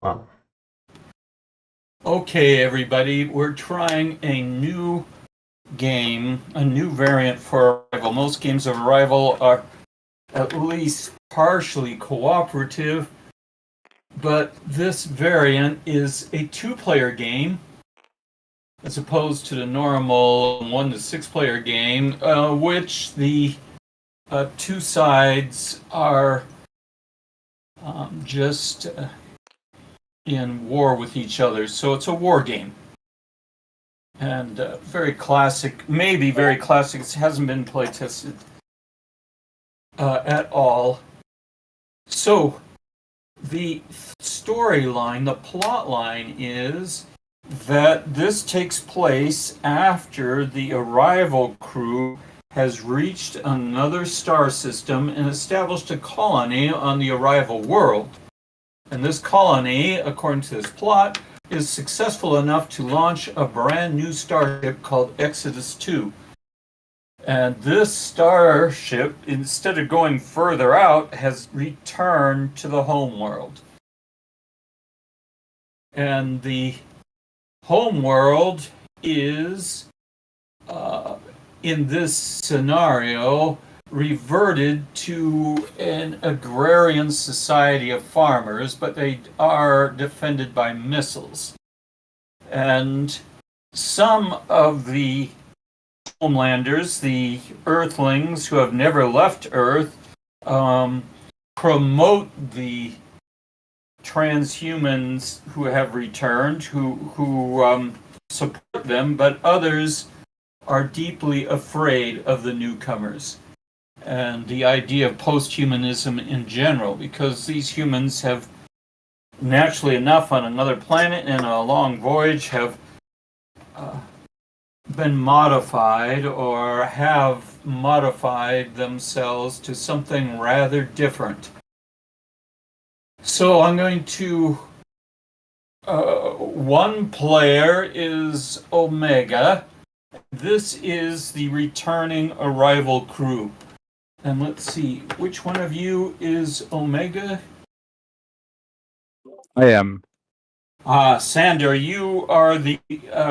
Huh. Okay, everybody, we're trying a new game, a new variant for Arrival. Most games of Arrival are at least partially cooperative, but this variant is a two-player game as opposed to the normal 1 to 6 player game, which the two sides are just in war with each other. So it's a war game. And very classic, maybe very classic. It hasn't been play tested at all. So the storyline, the plot line is that this takes place after the Arrival crew has reached another star system and established a colony on the Arrival world. And this colony, according to this plot, is successful enough to launch a brand new starship called Exodus 2. And this starship, instead of going further out, has returned to the home world. And the home world is, in this scenario, reverted to an agrarian society of farmers, but they are defended by missiles. And some of the homelanders, the Earthlings who have never left Earth, promote the transhumans who have returned, who support them, but others are deeply afraid of the newcomers and the idea of post-humanism in general, because these humans have, naturally enough, on another planet and a long voyage, have been modified or have modified themselves to something rather different. So I'm going to, one player is Omega. This is the returning Arrival crew. And let's see, which one of you is Omega? I am. Sander, you are the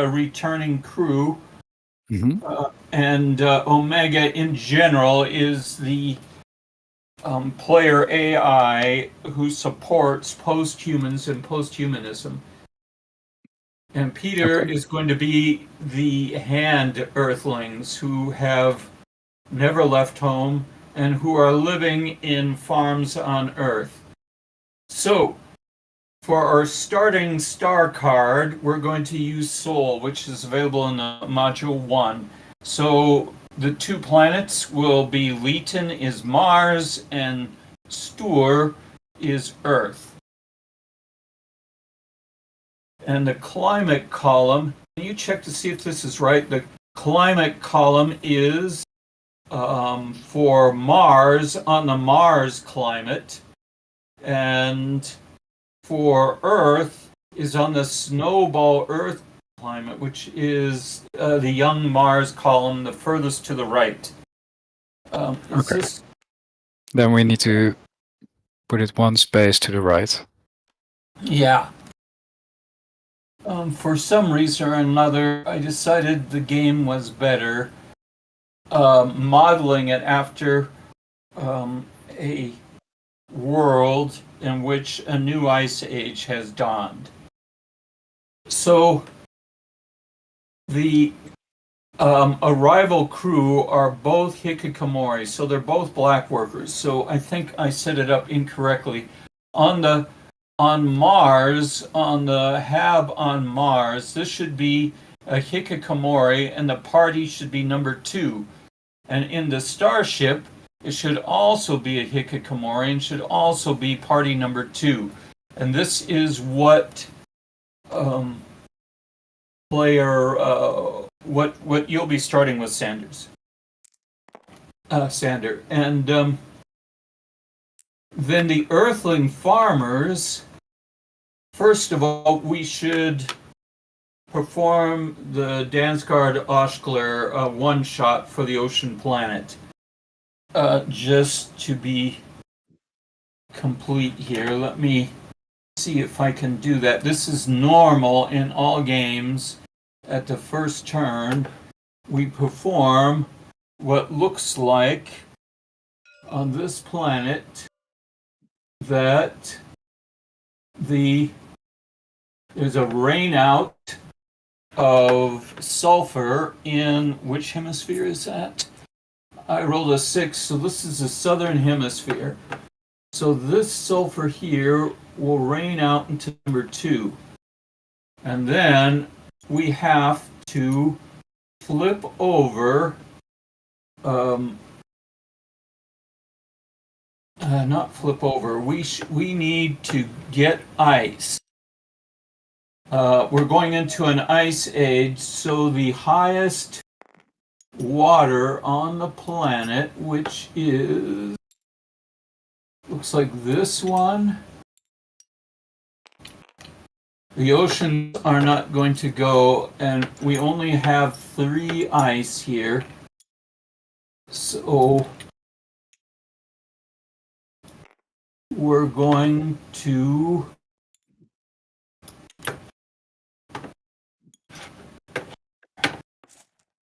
returning crew. Mm-hmm. And Omega in general is the player AI who supports post-humans and post-humanism. And Peter is going to be the hand Earthlings who have never left home and who are living in farms on Earth. So, for our starting star card, we're going to use Sol, which is available in the Module 1. So, the two planets will be Leeton is Mars and Stur is Earth. And the climate column, can you check to see if this is right? The climate column is for Mars on the Mars climate, and for Earth is on the Snowball Earth climate, which is the young Mars column, the furthest to the right. Okay. Then we need to put it one space to the right. Yeah. For some reason or another, I decided the game was better modeling it after a world in which a new ice age has dawned. So the Arrival crew are both hikikomori, so they're both black workers. So I think I set it up incorrectly. On Mars, on the hab on Mars, this should be a hikikomori, and the party should be number 2. And in the starship, it should also be a hikikomori and should also be party number 2. And this is what what you'll be starting with, Sander. And then the Earthling farmers, first of all, we should perform the Dansgaard Oshkler one-shot for the ocean planet. Just to be complete here, let me see if I can do that. This is normal in all games. At the first turn, we perform what looks like on this planet that there's a rain out of sulfur in which hemisphere is that? I rolled a 6, so this is the southern hemisphere. So this sulfur here will rain out into number 2. And then we have to flip over, not flip over, we need to get ice. We're going into an ice age, so the highest water on the planet, which is, looks like this one. The oceans are not going to go, and we only have 3 ice here. So we're going to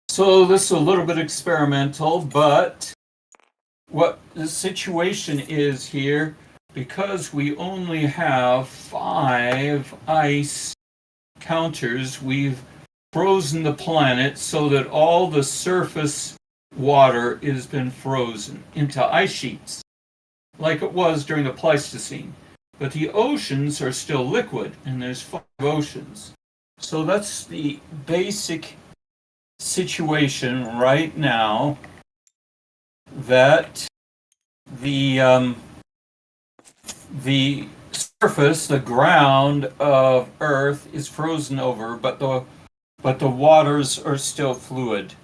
so this is a little bit experimental, but what the situation is here, because we only have 5 ice counters, we've frozen the planet so that all the surface water has been frozen into ice sheets, like it was during the Pleistocene. But the oceans are still liquid, and there's 5 oceans. So that's the basic situation right now, that the surface, the ground of Earth is frozen over, but the waters are still fluid.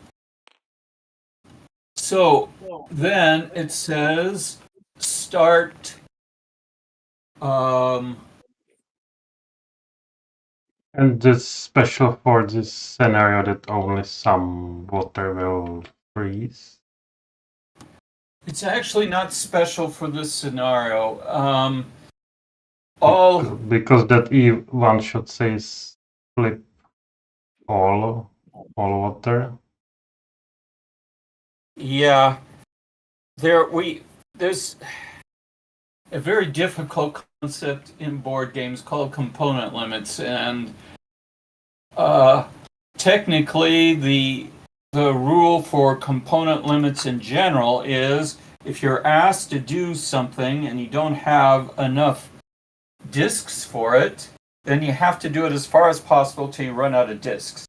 So then it says start And this special for this scenario that only some water will freeze? It's actually not special for this scenario. Because that one should say flip all water. Yeah, there's a very difficult concept in board games called component limits, and technically the rule for component limits in general is if you're asked to do something and you don't have enough discs for it, then you have to do it as far as possible till you run out of discs.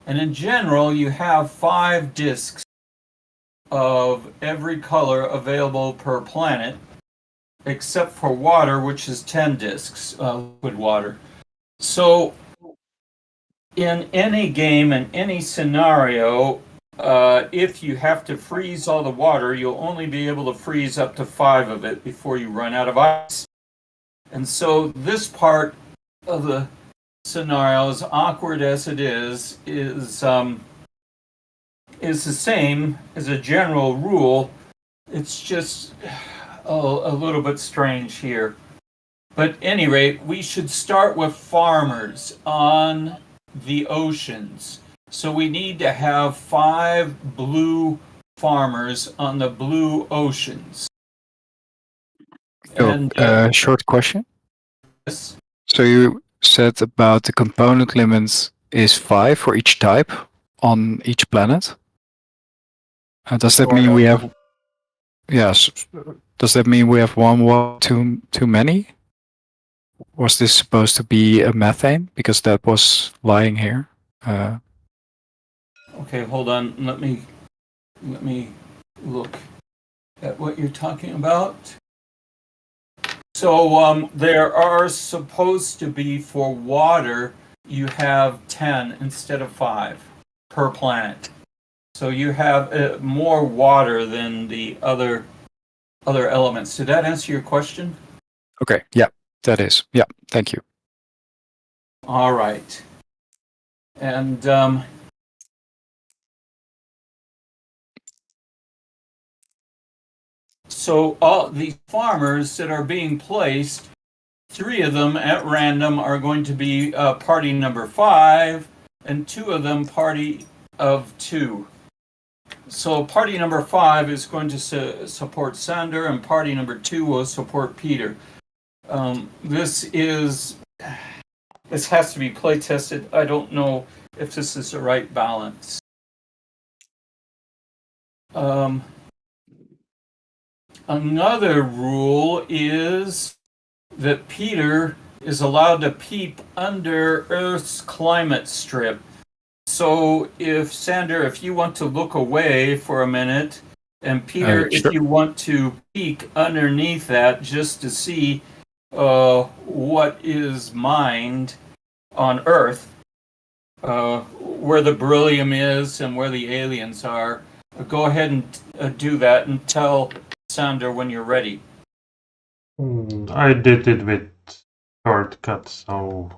And in general, you have 5 discs of every color available per planet, except for water, which is 10 discs, liquid water. So in any game, in any scenario, if you have to freeze all the water, you'll only be able to freeze up to 5 of it before you run out of ice. And so this part of the scenario, as awkward as it is the same as a general rule. It's just a little bit strange here. But at any rate, we should start with farmers on the oceans. So we need to have 5 blue farmers on the blue oceans. So, short question. Yes. So you said about the component limits is 5 for each type on each planet. Does that mean we have? Yes. Does that mean we have one too many? Was this supposed to be a methane? Because that was lying here. Okay, hold on. Let me look at what you're talking about. So there are supposed to be, for water, you have 10 instead of 5 per planet. So you have more water than the other elements. Did that answer your question? Okay, yeah, that is. Yeah, thank you. All right. And so all these farmers that are being placed 3 of them at random are going to be party number 5, and 2 of them party of 2. So party number 5 is going to support Sander, and party number 2 will support Peter. This has to be play tested. I don't know if this is the right balance. Another rule is that Peter is allowed to peep under Earth's climate strip. So Sander, if you want to look away for a minute, and Peter, sure. if you want to peek underneath that just to see what is mined on Earth, where the beryllium is and where the aliens are, go ahead and do that and tell Sander when you're ready. I did it with shortcuts, so...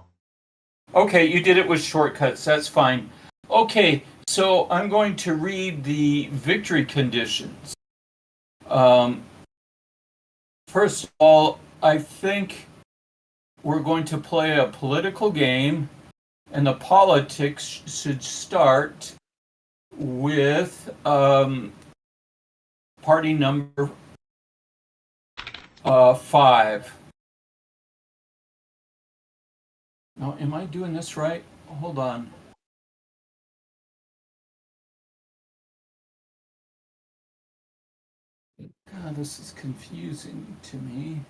Okay, you did it with shortcuts. That's fine. Okay, so I'm going to read the victory conditions. First of all, I think we're going to play a political game, and the politics should start with party number 5. Now, am I doing this right? Hold on. God, this is confusing to me.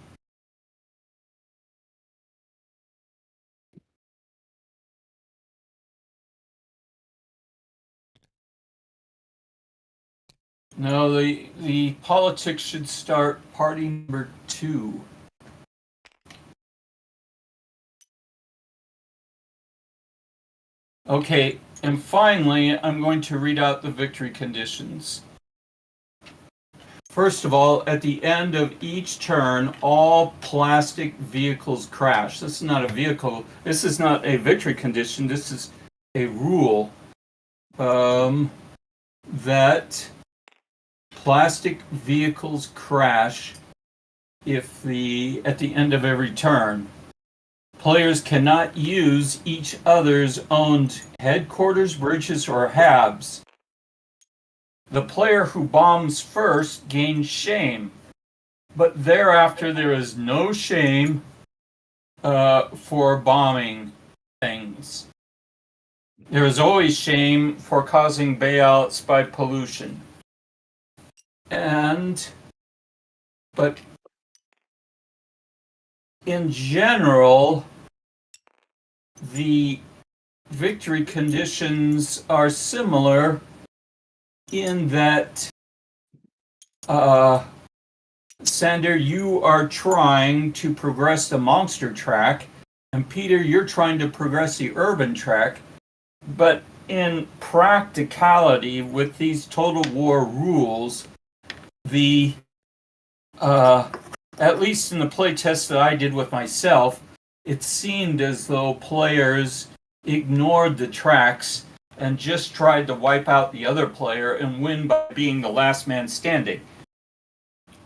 No, the politics should start party number 2. Okay, and finally, I'm going to read out the victory conditions. First of all, at the end of each turn, all plastic vehicles crash. This is not a vehicle. This is not a victory condition. This is a rule that plastic vehicles crash at the end of every turn. Players cannot use each other's owned headquarters, bridges, or habs. The player who bombs first gains shame, but thereafter there is no shame for bombing things. There is always shame for causing bailouts by pollution. But in general, the victory conditions are similar in that, Sander, you are trying to progress the monster track, and Peter, you're trying to progress the urban track. But in practicality, with these Total War rules, at least in the play test that I did with myself, it seemed as though players ignored the tracks and just tried to wipe out the other player and win by being the last man standing.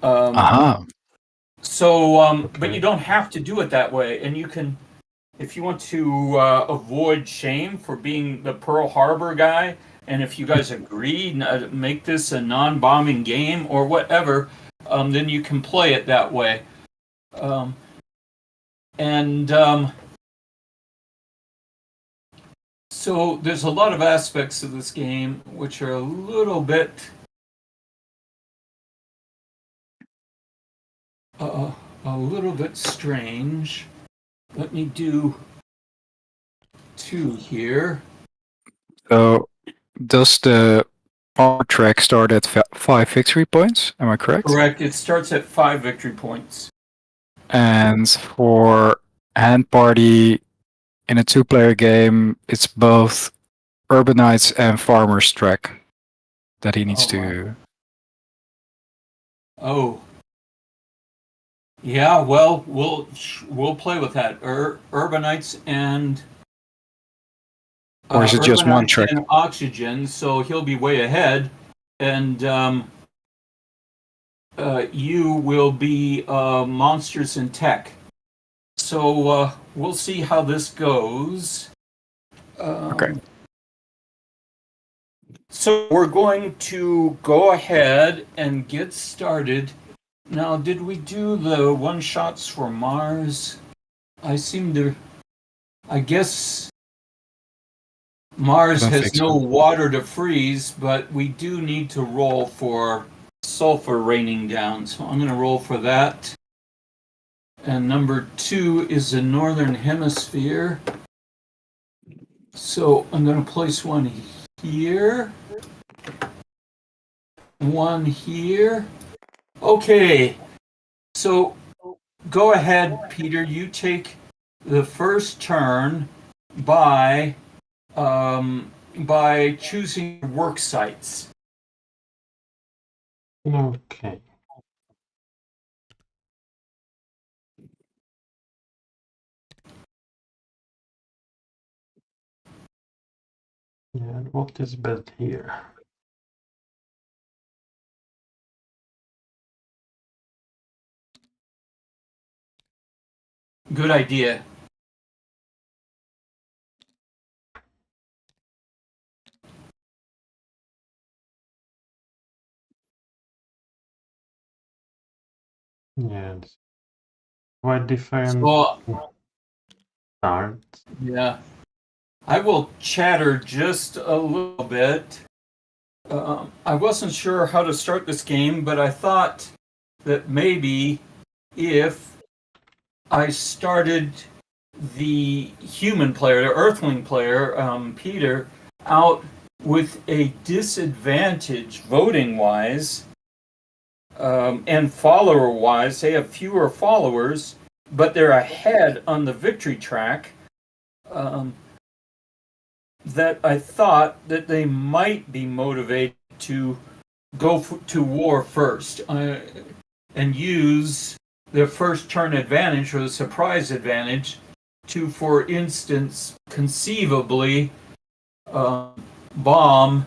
So, but you don't have to do it that way, and you can, if you want to avoid shame for being the Pearl Harbor guy, and if you guys agree, make this a non-bombing game or whatever, then you can play it that way. So there's a lot of aspects of this game which are a little bit strange. Let me do 2 here. So, does the power track start at 5 victory points? Am I correct? Correct. It starts at 5 victory points. And for hand party in a 2-player game, it's both urbanites and farmers track that he needs to. Oh. Yeah, well, we'll play with that. Urbanites and or is it just one track? And oxygen, so he'll be way ahead, and you will be monsters and tech. So we'll see how this goes. Okay. So we're going to go ahead and get started. Now, did we do the one-shots for Mars? I guess Mars I don't has think no so. water to freeze, but we do need to roll for sulfur raining down. So I'm going to roll for that. And number 2 is the Northern Hemisphere. So I'm going to place one here. One here. Okay. So go ahead, Peter. You take the first turn by choosing work sites. Okay. Yeah, what is built here? Good idea. Yeah, it's quite different So start. yeah, I will chatter just a little bit. I wasn't sure how to start this game, but I thought that maybe if I started the human player, the Earthling player, Peter, out with a disadvantage voting wise and follower wise. They have fewer followers, but they're ahead on the victory track. That I thought that they might be motivated to go to war first and use their first turn advantage or the surprise advantage to, for instance, conceivably bomb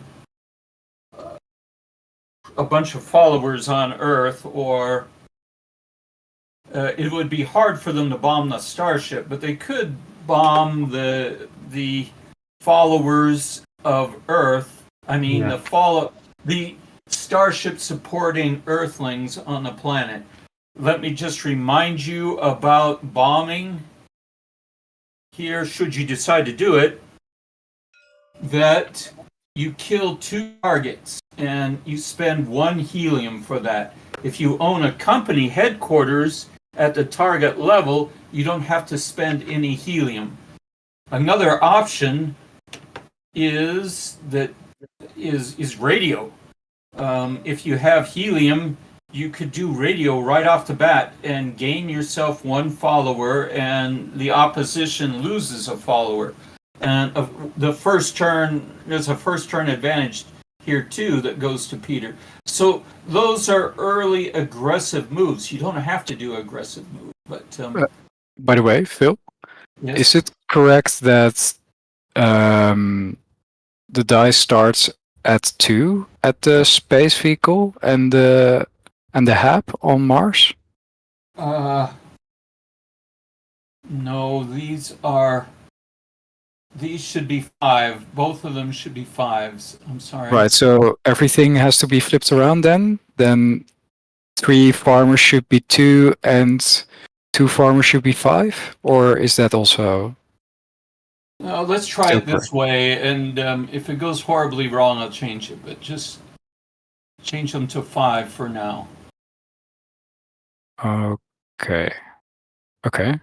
a bunch of followers on Earth, or it would be hard for them to bomb the starship, but they could bomb the followers of Earth. I mean, Yeah. the starship supporting Earthlings on the planet. Let me just remind you about bombing here, should you decide to do it, that you kill 2 targets and you spend 1 helium for that. If you own a company headquarters at the target level, you don't have to spend any helium. Another option is radio. If you have helium, you could do radio right off the bat and gain yourself 1 follower, and the opposition loses a follower. And the first turn, there's a first turn advantage here too that goes to Peter. So those are early aggressive moves. You don't have to do aggressive moves, but By the way, Phil, yes. is it correct that the dice starts at 2 at the space vehicle and the HAP on Mars? No, these should be 5. Both of them should be 5s. I'm sorry. Right, so everything has to be flipped around then? Then 3 farmers should be 2 and 2 farmers should be 5? Or is that also... Let's try it this way, and if it goes horribly wrong, I'll change it. But just change them to 5 for now. Okay. Okay.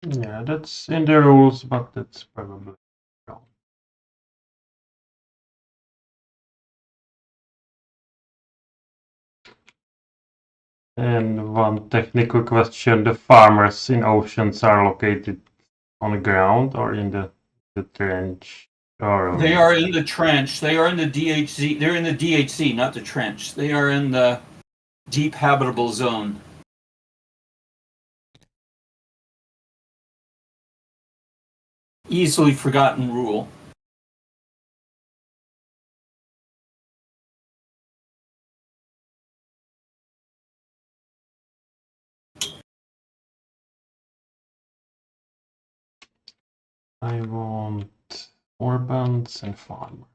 Yeah, that's in the rules, but that's probably wrong. And one technical question, the farmers in oceans are located on the ground or in the trench? Or They are in the trench. They are in the DHZ. They're in the DHC, not the trench. They are in the deep habitable zone. Easily forgotten rule. I want urbans and farmers.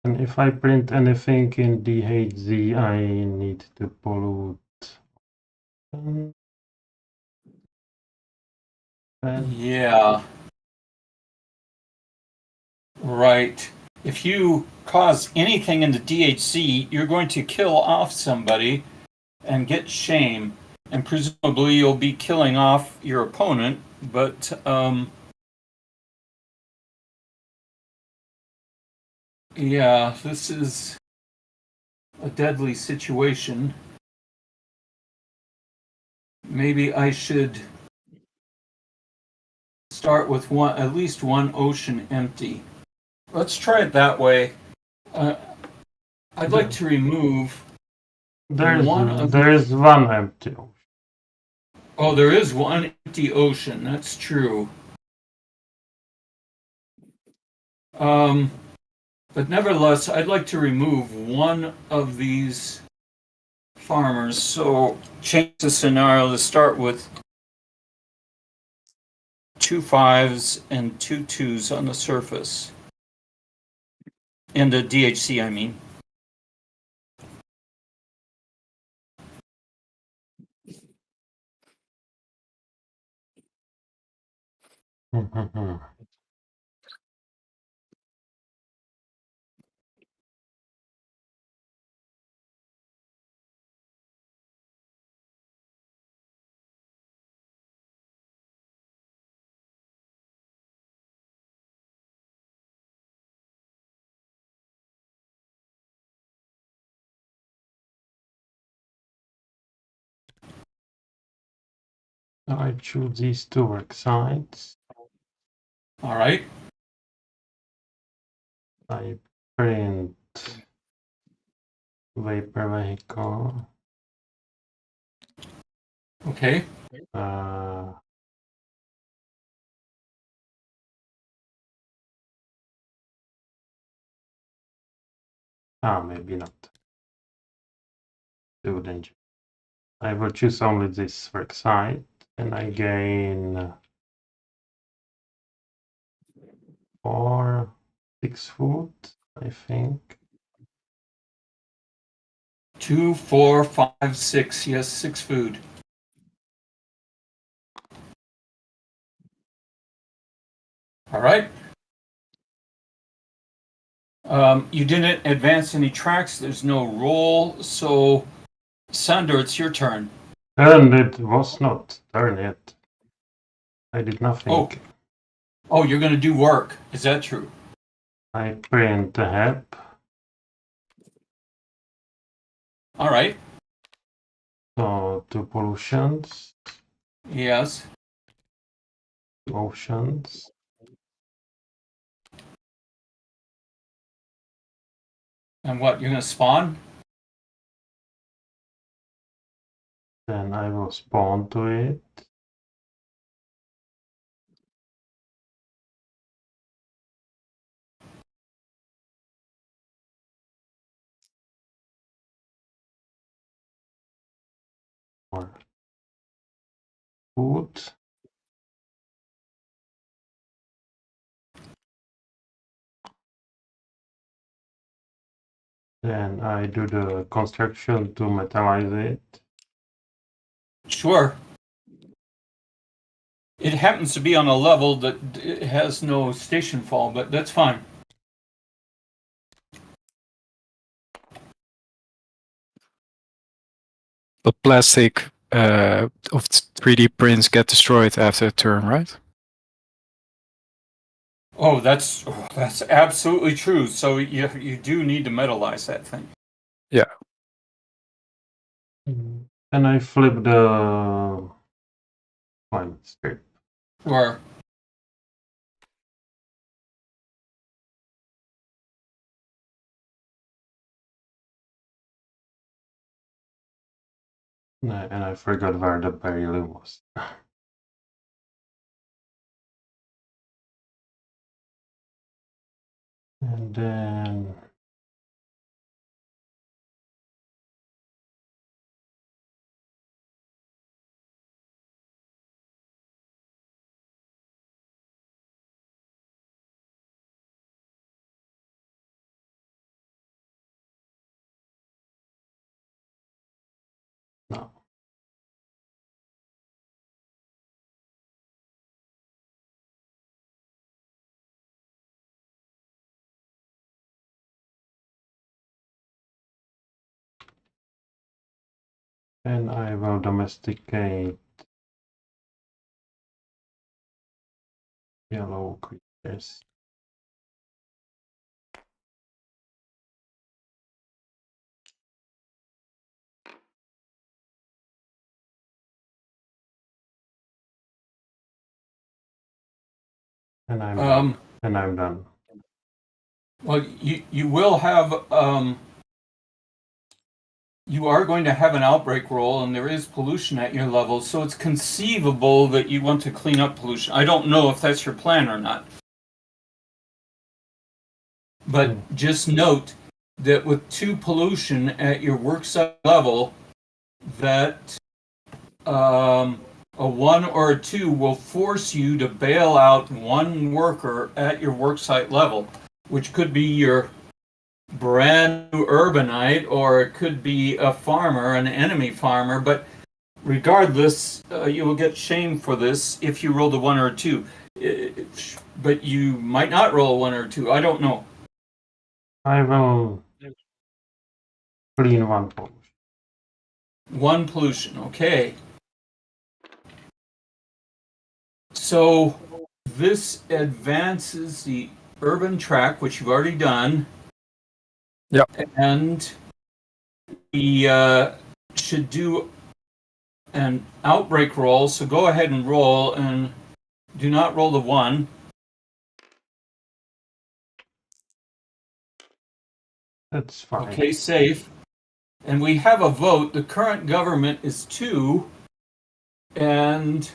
And if I print anything in DHZ, I need to pollute. And Yeah. Right. If you cause anything in the DHC, you're going to kill off somebody and get shame. And presumably you'll be killing off your opponent, but yeah, this is a deadly situation. Maybe I should start with at least one ocean empty. Let's try it that way. I'd like to remove there's one empty. Oh, there is one empty ocean. That's true. But nevertheless, I'd like to remove one of these farmers. So change the scenario to start with 2 5s and 2 2s on the surface. In the DHC, I mean. I choose these 2 work sites. All right. I print vapor vehicle. Okay. Maybe not. Too dangerous. I will choose only this work site, and I gain 4, 6 food, I think. 2, 4, 5, 6. Yes, 6 food. All right. You didn't advance any tracks. There's no roll. So, Sander, it's your turn. And it was not turn yet. I did nothing. Oh, you're going to do work. Is that true? I print the hep. All right. So 2 pollutions. Yes. 2 oceans. And what? You're going to spawn? Then I will spawn to it. More food. Then I do the construction to metallize it. Sure. It happens to be on a level that has no station fall, but that's fine. The plastic of 3D prints get destroyed after a turn, right? Oh, that's absolutely true. So you do need to metallize that thing. Yeah. And I flip the land strip. Or And I forgot where the beryllium was. And then no. And I will domesticate yellow creatures. And I'm done. well, you will have you are going to have an outbreak roll, and there is pollution at your level, so it's conceivable that you want to clean up pollution. I don't know if that's your plan or not. But just note that with 2 pollution at your worksite level, that a 1 or a 2 will force you to bail out 1 worker at your worksite level, which could be your brand new urbanite, or it could be a farmer, an enemy farmer. But regardless, you will get shamed for this if you rolled a 1 or a 2. But you might not roll a 1 or a 2. I don't know. I will clean 1 pollution. 1 pollution, okay. So this advances the urban track, which you've already done. Yep. And we should do an outbreak roll. So go ahead and roll, and do not roll the 1. That's fine. Okay, safe. And we have a vote. The current government is 2, and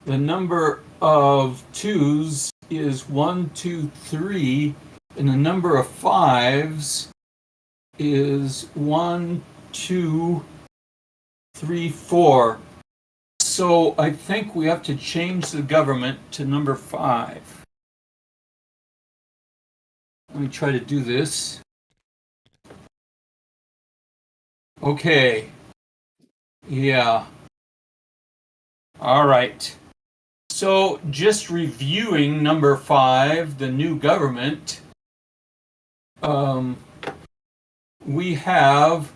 the number of 2s is 1, 2, 3, and the number of 5s is 1, 2, 3, 4. So I think we have to change the government to number 5. Let me try to do this. Okay. Yeah. All right. So just reviewing number 5, the new government, we have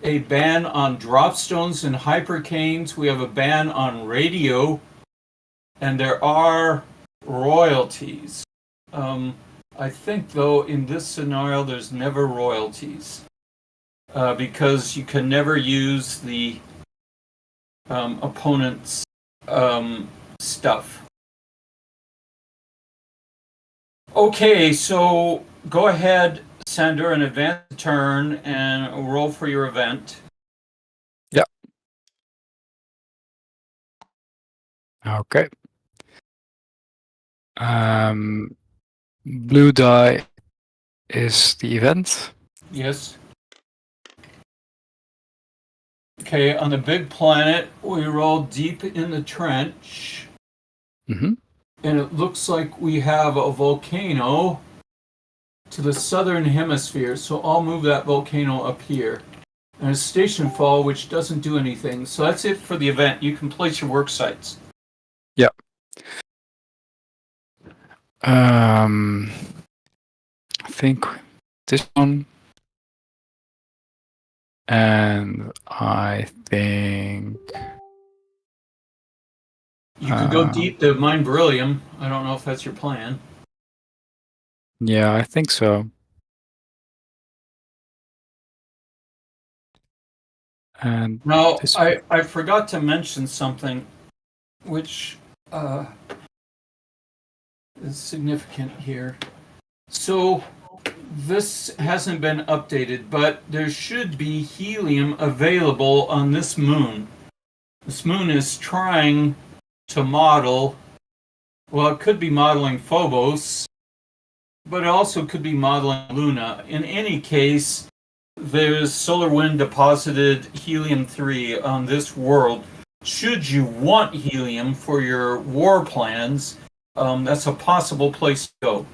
a ban on dropstones and hypercanes. We have a ban on radio, and there are royalties. I think, though, in this scenario, there's never royalties, because you can never use the opponent's stuff. Okay, so go ahead, Sander, and advance the turn and roll for your event. Yeah. Okay. Blue die is the event. Yes. Okay, on the big planet, we roll deep in the trench. Mm-hmm. And it looks like we have a volcano to the southern hemisphere, so I'll move that volcano up here. And a station fall, which doesn't do anything. So that's it for the event. You can place your work sites. Yeah. I think this one. And I think You could go deep to mine beryllium. I don't know if that's your plan. Yeah, I think so. And Now, this I forgot to mention something. which is significant here. So this hasn't been updated, but there should be helium available on this moon. This moon is trying to model, well, it could be modeling Phobos, but it also could be modeling Luna. In any case, there's solar wind deposited helium-3 on this world. Should you want helium for your war plans, that's a possible place to go.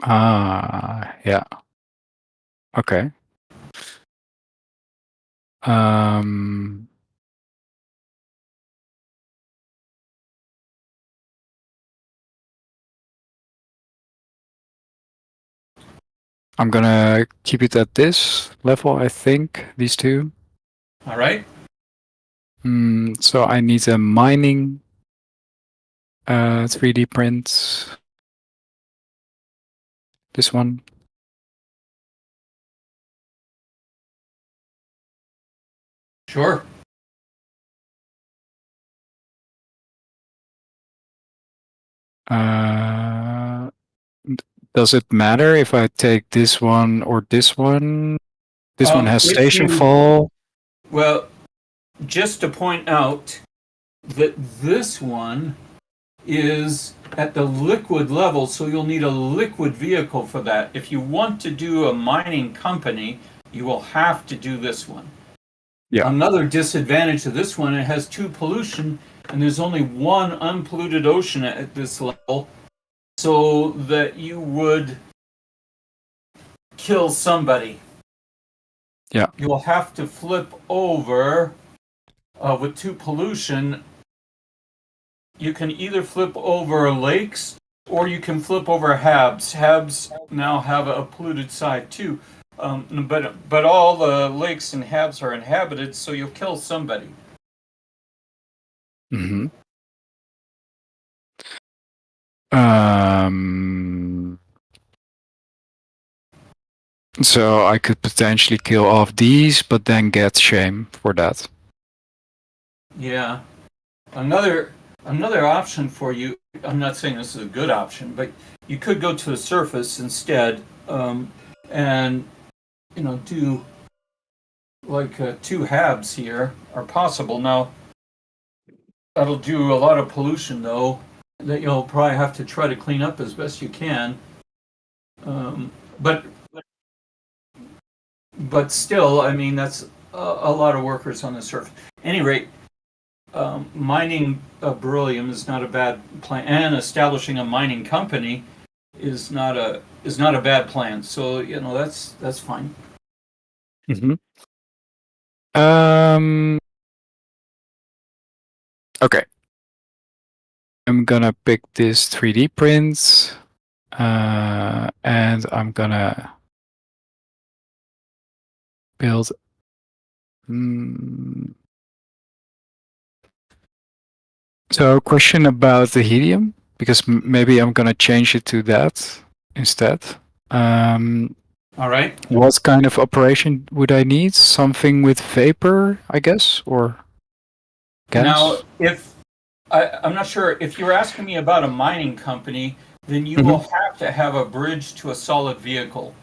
Yeah. Okay. I'm gonna keep it at this level, I think, these two. All right. So I need a mining 3D print. This one. Sure. Does it matter if I take this one or this one? This one has station fall. Well, just to point out that this one is at the liquid level, so you'll need a liquid vehicle for that. If you want to do a mining company, you will have to do this one. Yeah. Another disadvantage of this one, it has 2 pollution, and there's only 1 unpolluted ocean at this level, so that you would kill somebody. Yeah. You'll have to flip over with 2 pollution. You can either flip over lakes or you can flip over habs. Habs now have a polluted side too. But all the lakes and habs are inhabited, so you'll kill somebody. Mm-hmm. So I could potentially kill off these, but then get shame for that. Yeah. Another option for you, I'm not saying this is a good option, but you could go to the surface instead, and do like 2 habs here are possible. Now that'll do a lot of pollution though, that you'll probably have to try to clean up as best you can. But still, I mean, that's a lot of workers on the surface. At any rate, mining beryllium is not a bad plan, and establishing a mining company is not a bad plan. So that's fine. Mm-hmm. Okay. I'm gonna pick this 3D print, and I'm gonna build. So, question about the helium, because maybe I'm gonna change it to that instead. All right. What kind of operation would I need? Something with vapor, I guess, or gas? Now, if I'm not sure if you're asking me about a mining company, then you will have to have a bridge to a solid vehicle.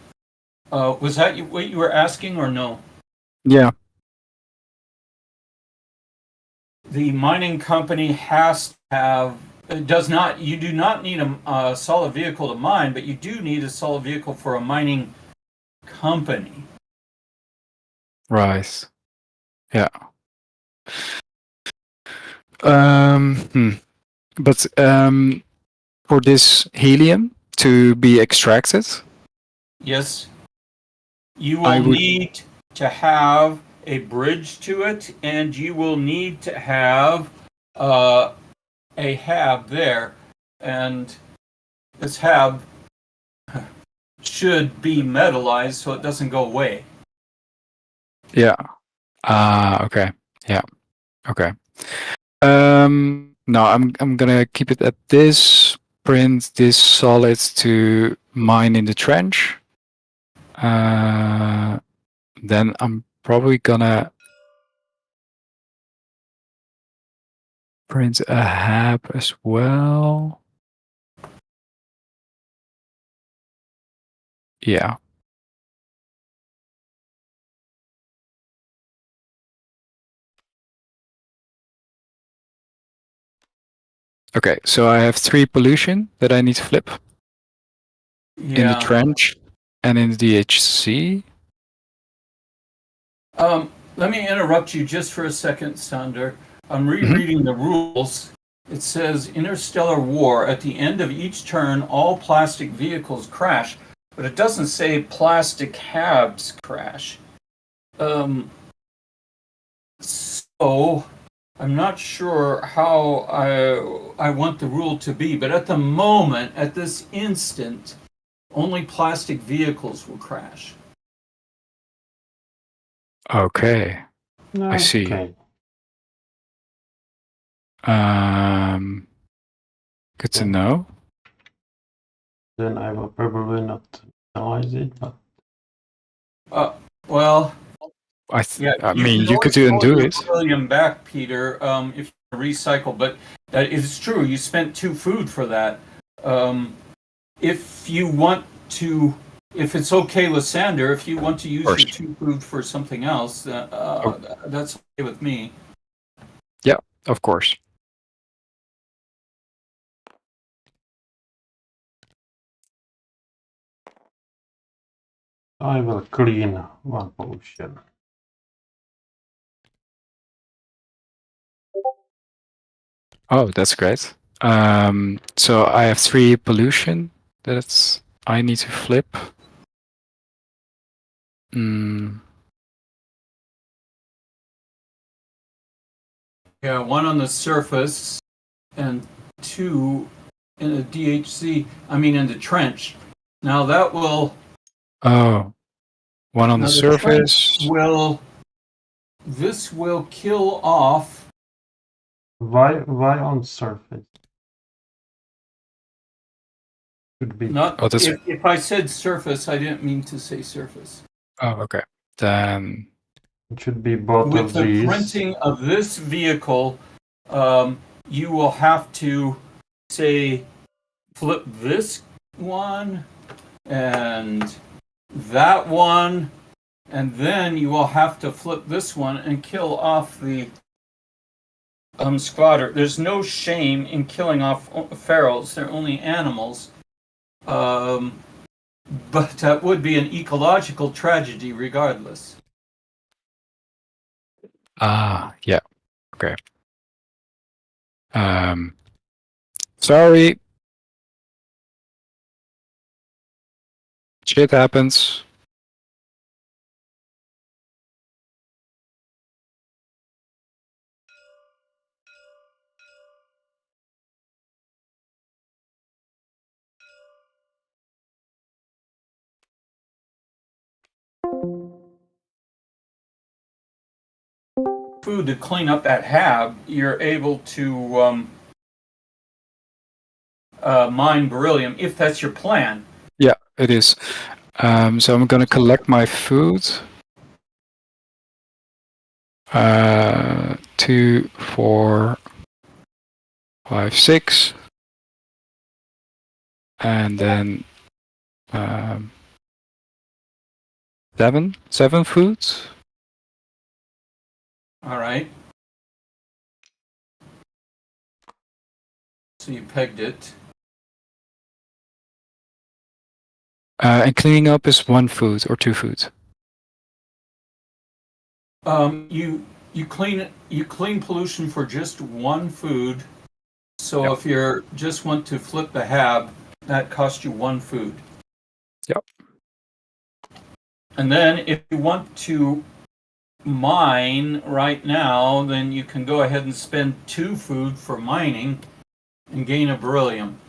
Was that what you were asking, or no? Yeah. The mining company has to have. You do not need a solid vehicle to mine, but you do need a solid vehicle for a mining company. Right. Yeah. But for this helium to be extracted, yes, you will need to have a bridge to it, and you will need to have a hab there, and this hab should be metallized so it doesn't go away. Yeah. Okay. Yeah. Okay. No, I'm gonna keep it at this. Print this solid to mine in the trench. Then I'm probably gonna Print a hab as well. Yeah. Okay, so I have 3 pollution that I need to flip in the trench and in the DHC. Let me interrupt you just for a second, Sander. I'm rereading the rules. It says interstellar war. At the end of each turn, all plastic vehicles crash, but it doesn't say plastic habs crash. So I'm not sure how I want the rule to be, but at the moment, at this instant, only plastic vehicles will crash. Okay. I see. Okay. Good to know. Then I will probably not analyze it, but Well, I mean, you could undo it. William back, Peter, if you recycle, but that is true. You spent 2 food for that. If you want to, if it's okay with Sander, if you want to use your 2 food for something else, that's okay with me. Yeah, of course. I will clean 1 potion. Oh, that's great. So I have 3 pollution that I need to flip. Yeah, 1 on the surface and 2 in a DHC. I mean, in the trench. Now that will. Oh, 1 on the surface. This will kill off. Why on surface? Should be. Not. If I said surface, I didn't mean to say surface. Oh, okay. Then it should be both of these. With the printing of this vehicle, you will have to say flip this one and that one, and then you will have to flip this one and kill off the squatter. There's no shame in killing off ferals. They're only animals. But that would be an ecological tragedy regardless. Yeah. Okay. Sorry. Shit happens. Food to clean up that hab, you're able to mine beryllium if that's your plan. Yeah, it is. So I'm gonna collect my food. 2, 4, 5, 6, and then 7 foods. All right. So you pegged it. And cleaning up is 1 food or 2 foods. You clean pollution for just 1 food. So if you just want to flip the hab, that costs you 1 food. Yep. And then if you want to mine right now, then you can go ahead and spend 2 food for mining and gain a beryllium.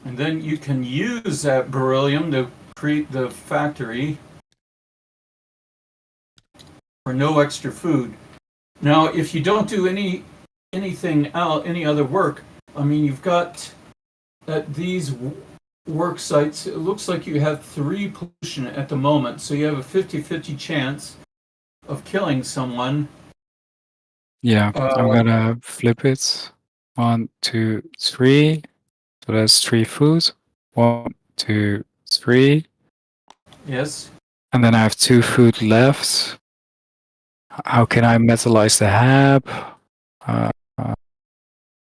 And then you can use that beryllium to create the factory for no extra food. Now, if you don't do anything else, any other work, I mean, you've got at these work sites, it looks like you have 3 pollution at the moment, so you have a 50-50 chance of killing someone. Yeah, I'm gonna flip it. 1, 2, 3. So that's 3 food. 1, 2, 3. Yes. And then I have 2 food left. How can I metallize the hab?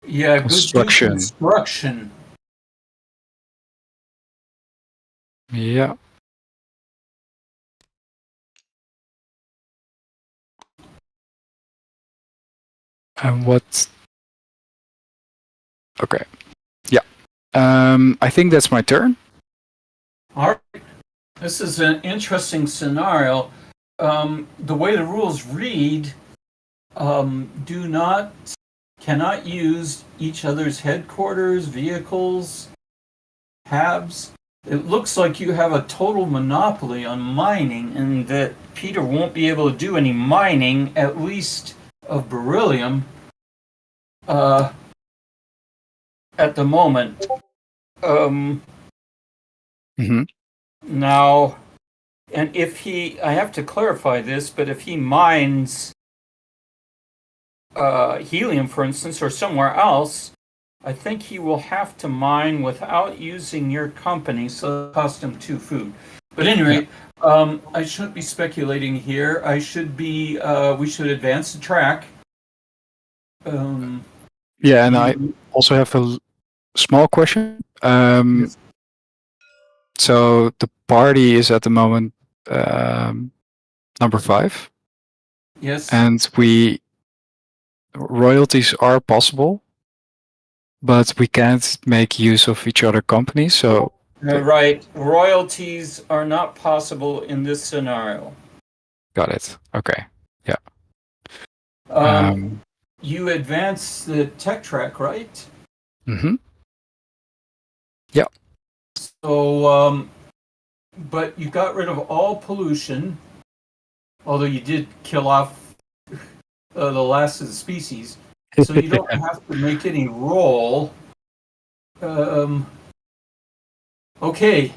Yeah, good do Construction. construction. Yeah. And what? Okay. Yeah. I think that's my turn. All right. This is an interesting scenario. The way the rules read, cannot use each other's headquarters, vehicles, habs. It looks like you have a total monopoly on mining, and that Peter won't be able to do any mining, at least of beryllium, at the moment. Mm-hmm. Now, and if I have to clarify this, but if he mines helium, for instance, or somewhere else, I think he will have to mine without using your company, so it cost him 2 food. But anyway, I shouldn't be speculating here. We should advance the track. Yeah, and I also have a small question. Yes. So the party is at the moment number 5. Yes. And royalties are possible, but we can't make use of each other companies. So Right. Royalties are not possible in this scenario. got it. Okay. Yeah. You advance the tech track, right? Mm-hmm. Yeah. So, but you got rid of all pollution, although you did kill off the last of the species. So you don't have to make any roll. Okay,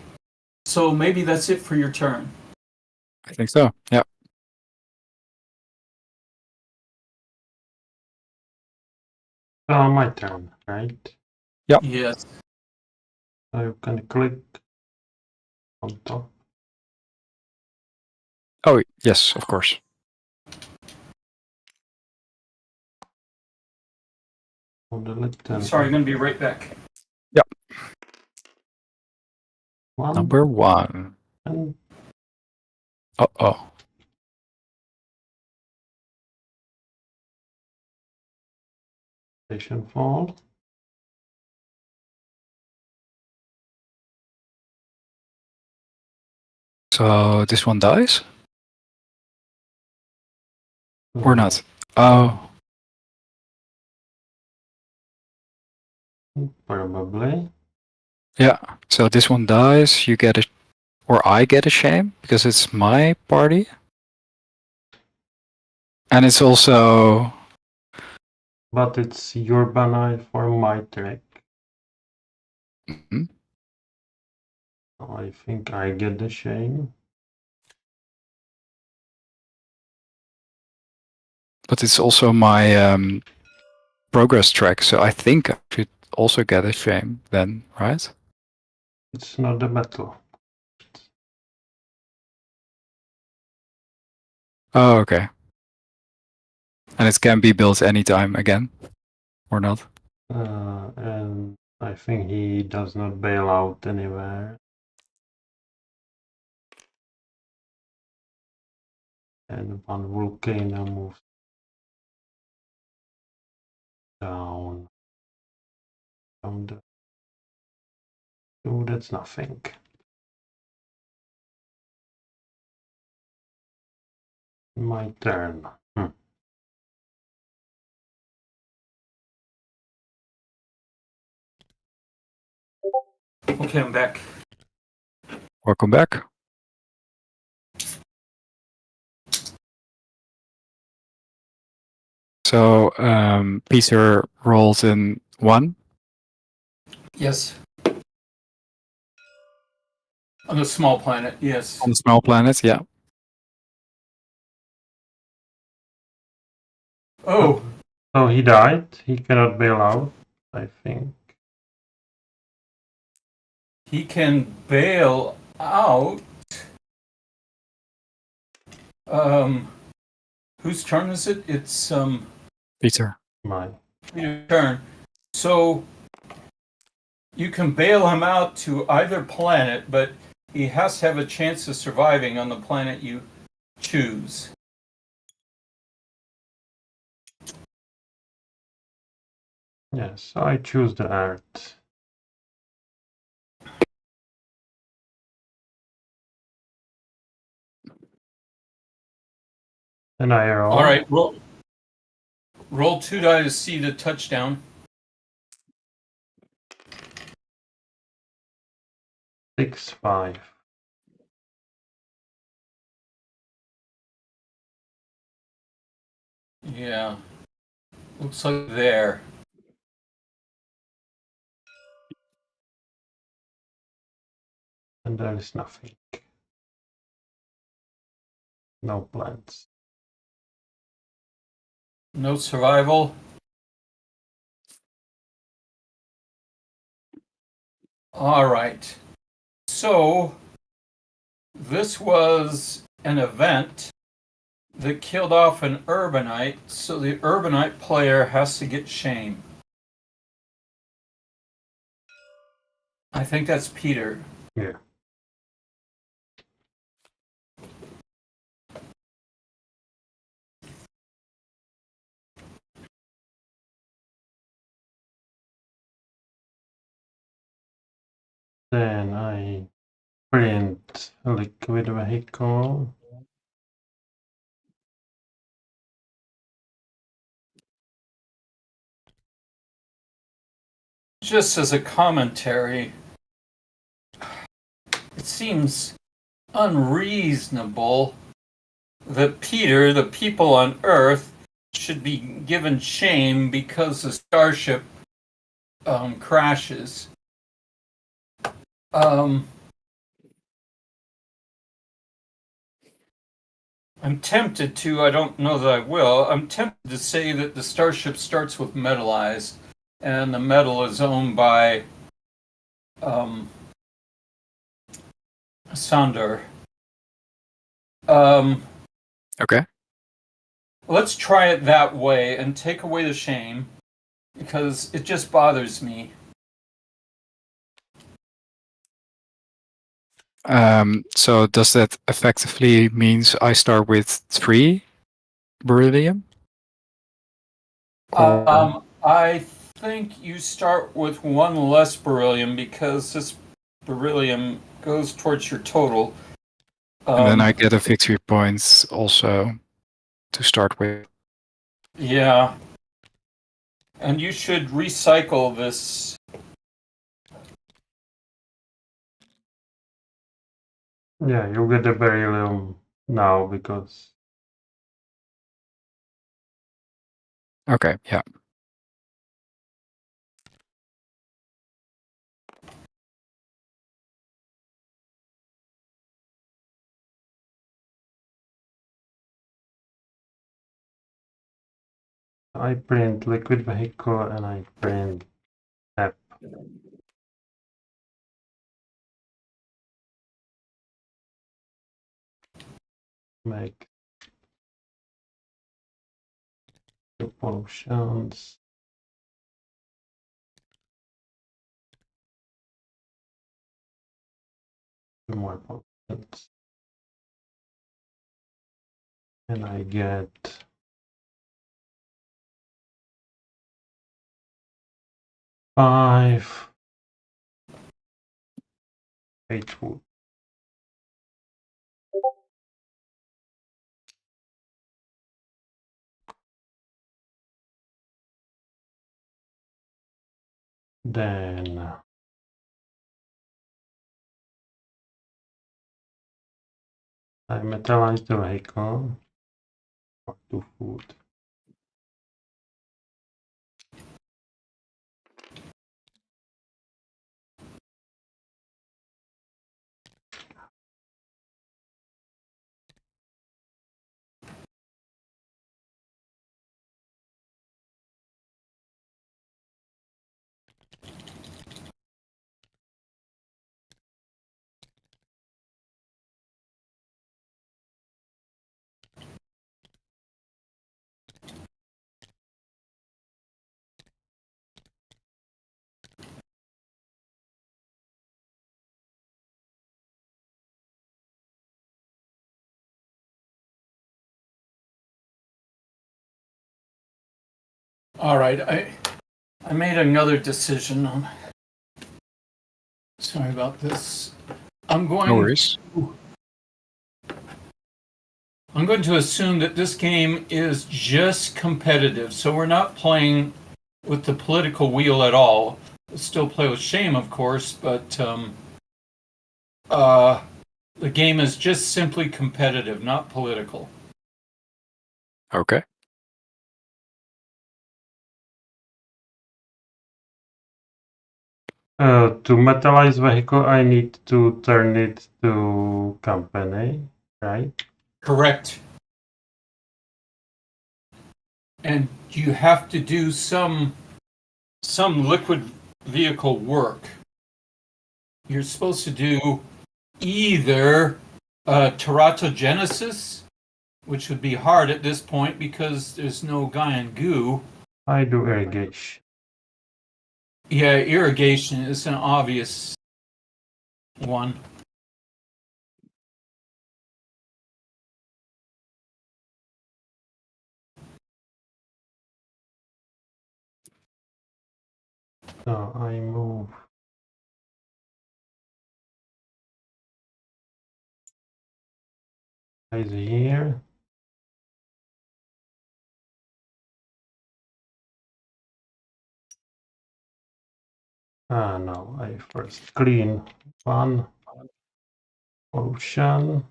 so maybe that's it for your turn. I think so. Yeah. My turn, right? Yep. Yes. So you can click on top. Oh, yes, of course. On the left I'm hand. sorry, I'm going to be right back. Yep. 1. Number 1. And Uh-oh. station fall. So this one dies? Or not? Oh. Probably. Yeah. So this one dies, you get or I get a shame because it's my party. And it's also But it's your banner for my track. Mhm. I think I get the shame. But it's also my progress track, so I think I should also get a shame then, right? It's not a battle. Oh, okay. And it can be built anytime again, or not? And I think he does not bail out anywhere. And one volcano moves down from the. Oh, that's nothing. My turn. Okay, I'm back. Welcome back. So Peter rolled in 1. Yes. On a small planet, yes. On the small planet, yeah. Oh, So he died. He cannot bail out, I think. he can bail out. Whose turn is it? It's Peter. Mine. your turn. So you can bail him out to either planet, but he has to have a chance of surviving on the planet you choose. Yes, I choose the Earth. And I roll. All right, roll 2 die to see the touchdown. 6-5. Yeah, looks like there. And there is nothing. No plants. No survival. All right. So this was an event that killed off an urbanite, so the urbanite player has to get shame. I think that's Peter. Yeah. Then I print a liquid vehicle. Just as a commentary, it seems unreasonable that Peter, the people on Earth, should be given shame because the starship crashes. I'm tempted to, I don't know that I will, I'm tempted to say that the starship starts with metallized, and the metal is owned by Sandor. Okay. Let's try it that way and take away the shame, because it just bothers me. So does that effectively means I start with 3 beryllium? I think you start with 1 less beryllium because this beryllium goes towards your total. And then I get a victory point also to start with. Yeah. And you should recycle this. Yeah, you get the beryllium now because Okay, yeah. I print liquid vehicle and I print app. Make 2 pollutions. Two more pollutions. And I get 5 8 wood. Then I metallize the vehicle for 2 food. All right, I made another decision. Sorry about this. I'm going. No worries. I'm going to assume that this game is just competitive, so we're not playing with the political wheel at all. We'll still play with shame, of course, but the game is just simply competitive, not political. Okay. To metallize vehicle, I need to turn it to company, right? Correct. And you have to do some liquid vehicle work. You're supposed to do either teratogenesis, which would be hard at this point because there's no Gaian goo. I do irrigation. Yeah, irrigation is an obvious one. So I move. Is here. No, I first clean one ocean.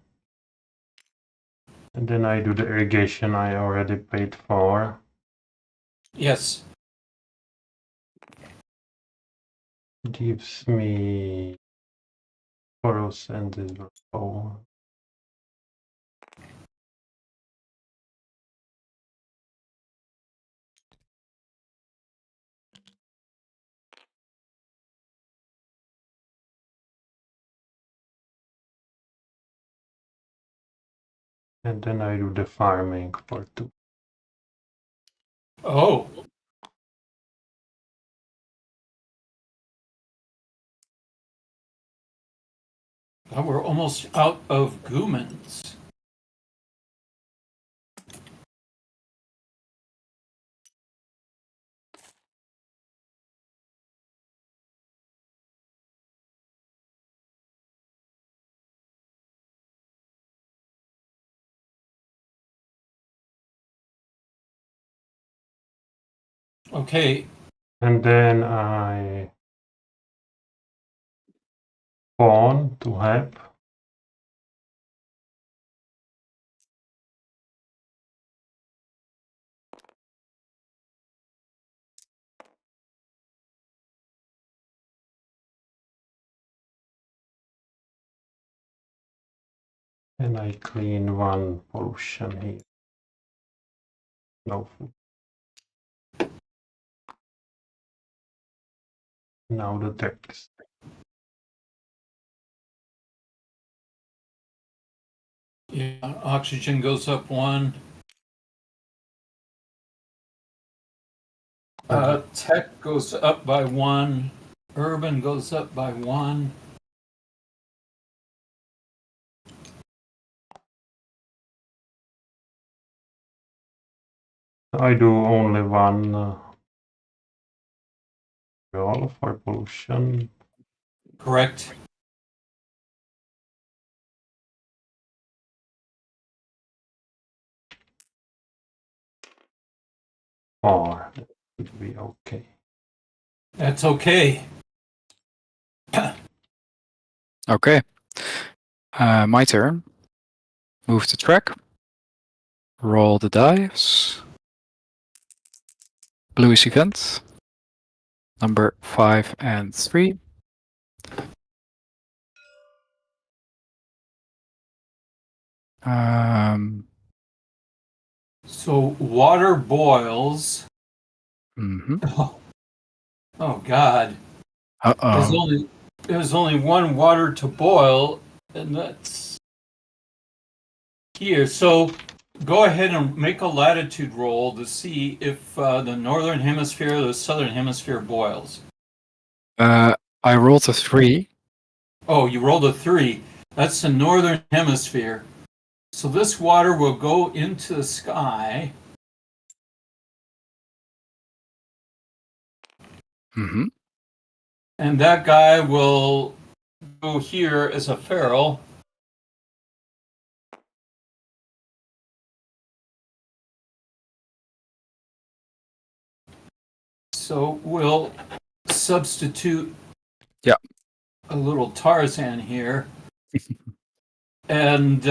And then I do the irrigation I already paid for. Yes. Gives me Boros and this row. And then I do the farming for 2. Oh. Well, we're almost out of Goomans. Okay. And then I spawn to help. And I clean one pollution here. No food. Now the text. Yeah, oxygen goes up 1. Tech goes up by 1. Urban goes up by 1. I do only one roll for pollution. Correct. Or that would be okay. That's okay. Okay. My turn. Move the track. Roll the dice. Bluish event. Number 5 and 3. So water boils. Oh God. Uh-oh. There's only one water to boil, and that's here. So go ahead and make a latitude roll to see if the northern hemisphere or the southern hemisphere boils. I rolled a 3. Oh, you rolled a 3. That's the northern hemisphere. So this water will go into the sky. Mm-hmm. And that guy will go here as a feral. So we'll substitute a little Tarzan here. And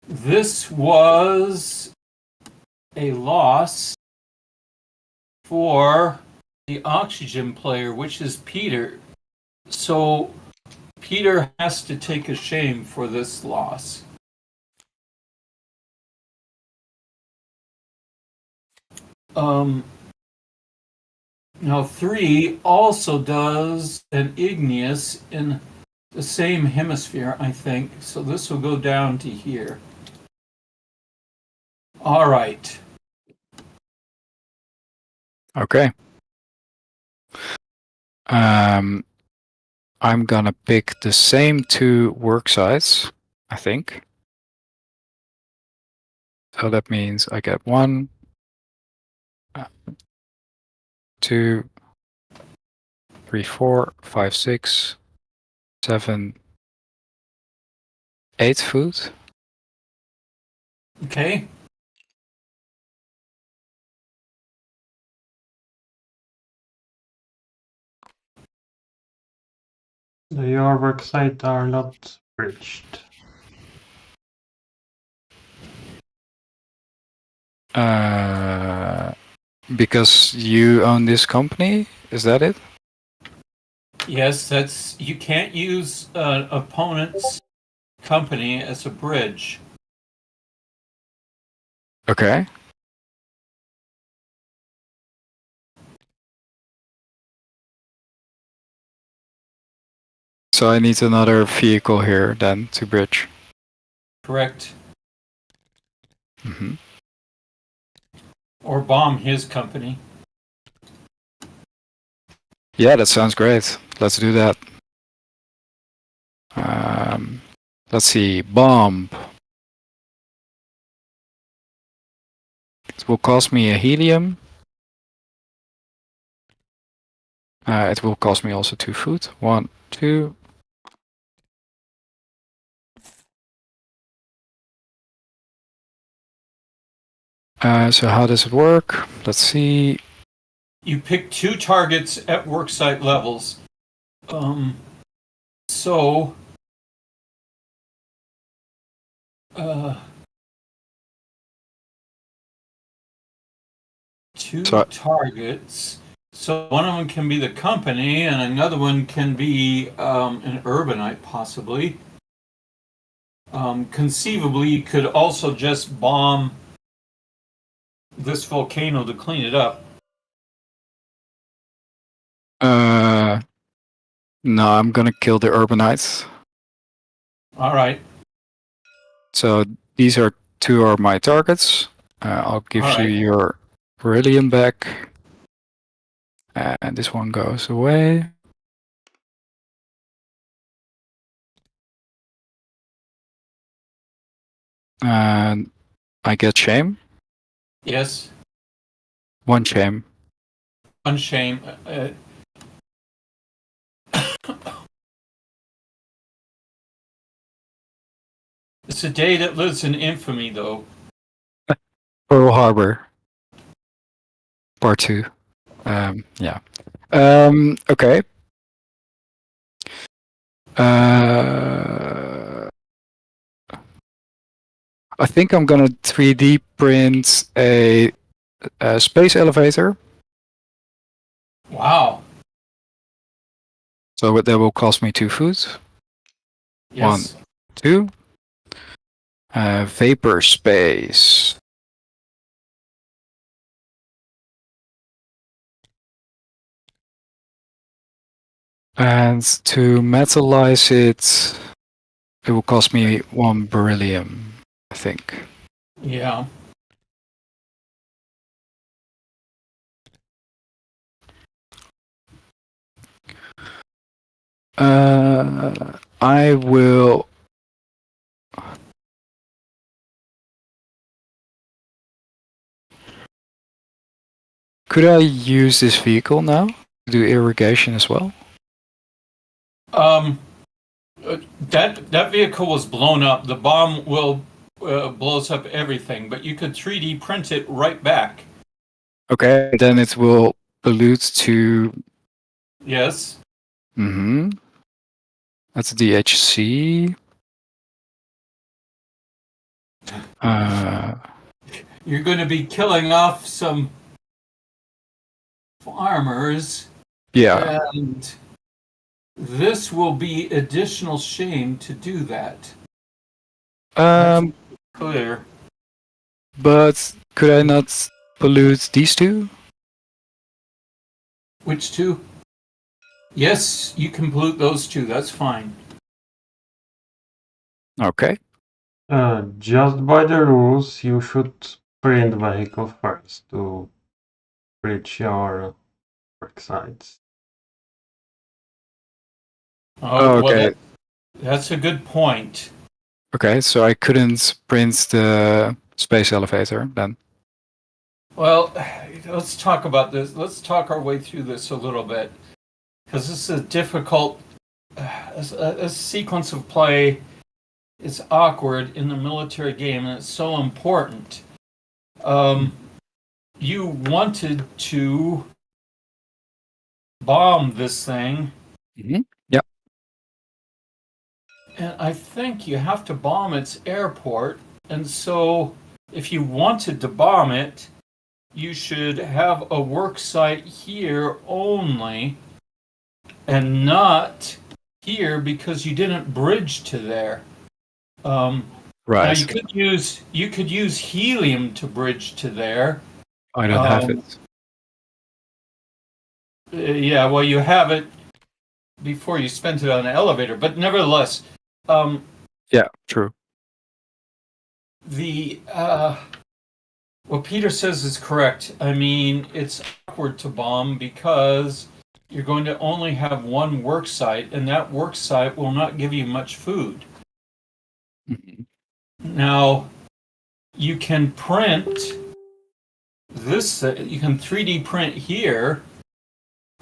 this was a loss for the oxygen player, which is Peter. So Peter has to take a shame for this loss. Now 3 also does an igneous in the same hemisphere, I think. So this will go down to here. All right. Okay. I'm gonna pick the same 2 work sites, I think. So that means I get 1, 2, 3, 4, 5, 6, 7, 8 food. Okay. Your work sites are not bridged. Because you own this company, is that it? Yes, that's you can't use opponent's company as a bridge. Okay. So I need another vehicle here then to bridge. Correct. Mm-hmm. Or bomb his company. Yeah, that sounds great. Let's do that. Let's see, bomb. It will cost me a helium. It will cost me also 2 food. 1, 2. So how does it work? Let's see. You pick 2 targets at worksite levels. So two targets. So one of them can be the company, and another one can be an urbanite, possibly. Conceivably, you could also just bomb this volcano to clean it up. No, I'm gonna kill the urbanites. All right. So these are 2 are my targets. I'll give All you right. your beryllium back. And this one goes away. And I get shame. Yes. 1 shame. One shame. It's a day that lives in infamy, though. Pearl Harbor. Part 2. Yeah. Okay. I think I'm gonna 3D print a space elevator. Wow. So that will cost me 2 food. Yes. 1, 2. Vapor space. And to metallize it, it will cost me 1 beryllium, I think. Yeah. I will. Could I use this vehicle now to do irrigation as well? That vehicle was blown up. The bomb will blows up everything, but you could 3D print it right back. Okay, then it will pollute to. Yes. Mm-hmm. That's DHC. You're going to be killing off some farmers. Yeah. And this will be additional shame to do that. Clear. But could I not pollute these two? Which two? Yes, you can pollute those two. That's fine. Okay. Just by the rules, you should print vehicle first to reach your work sites. Oh, okay. Well, that's a good point. Okay, so I couldn't print the space elevator then. Well, let's talk about this. Let's talk our way through this a little bit, because this is a difficult a sequence of play. It's awkward in the military game, and it's so important. You wanted to bomb this thing. Mm-hmm. Yep. And I think you have to bomb its airport. And so if you wanted to bomb it, you should have a work site here only and not here because you didn't bridge to there. Right. Now you could use helium to bridge to there. I don't have it. Yeah, well, you have it before you spent it on an elevator, but nevertheless, yeah, true. What Peter says is correct. I mean, it's awkward to bomb because you're going to only have one work site, and that work site will not give you much food. Mm-hmm. Now, you can print this, you can 3D print here,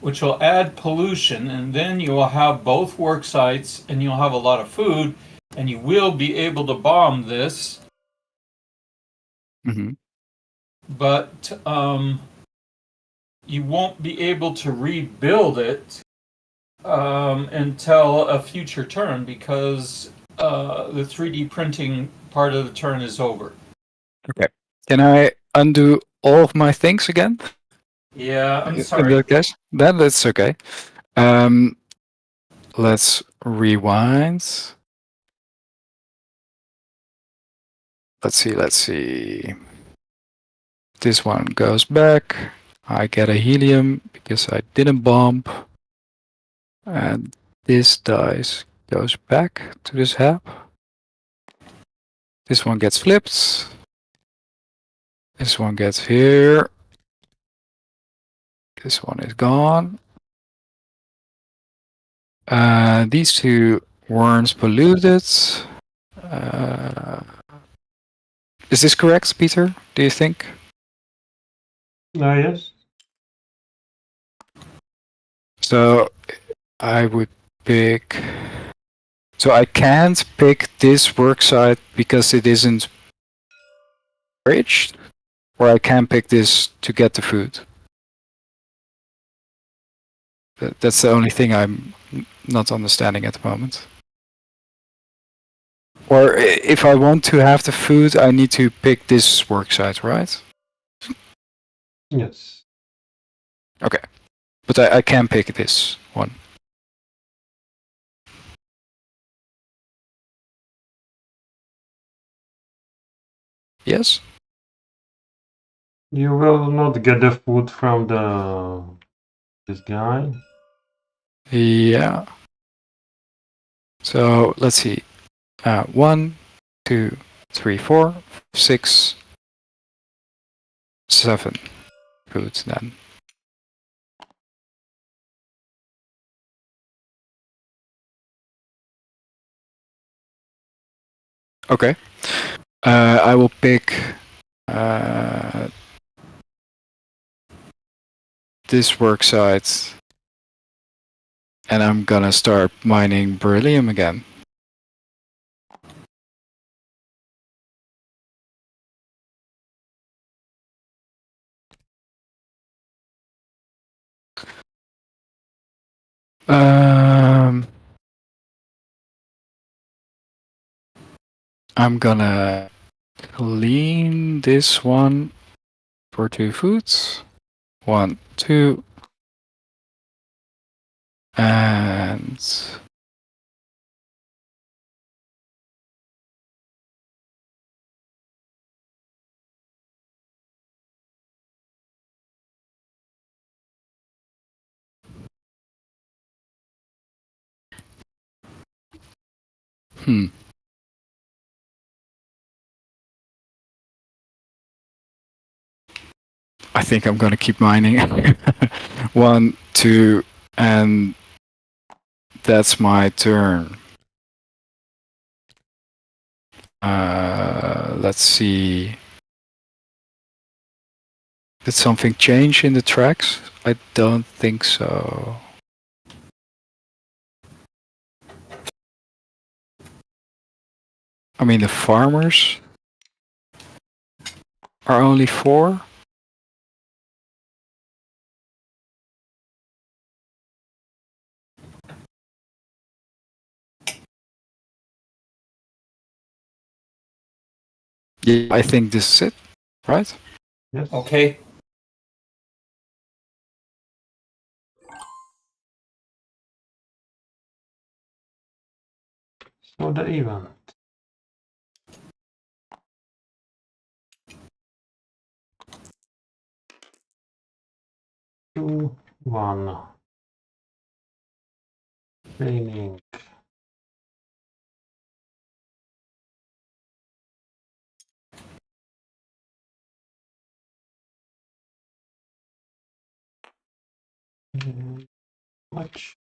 which will add pollution, and then you will have both work sites, and you'll have a lot of food, and you will be able to bomb this. Mm-hmm. But you won't be able to rebuild it until a future turn because the 3D printing part of the turn is over. Okay. Can I undo all of my things again? Yeah, I'm sorry. That's okay. Let's rewind. Let's see. This one goes back. I get a helium because I didn't bomb. And this dice goes back to this hab. This one gets flipped. This one gets here. This one is gone. These two weren't polluted. Is this correct, Peter? Do you think? Yes. So I would pick. So I can't pick this worksite because it isn't bridged, or I can pick this to get the food. That's the only thing I'm not understanding at the moment. Or if I want to have the food, I need to pick this worksite, right? Yes. Okay. But I can pick this one. Yes? You will not get the food from this guy. Yeah. So let's see. 1, 2, 3, 4, 6, 7 foods then. Okay. I will pick this worksite, and I'm gonna start mining beryllium again. I'm gonna clean this one for 2 foods. 1, 2, and I think I'm gonna keep mining. 1, 2, and that's my turn. Let's see. Did something change in the tracks? I don't think so. I mean, the farmers are only 4. Yeah, I think this is it, right? Yes. Okay. So the event. 2, 1. Training. Much.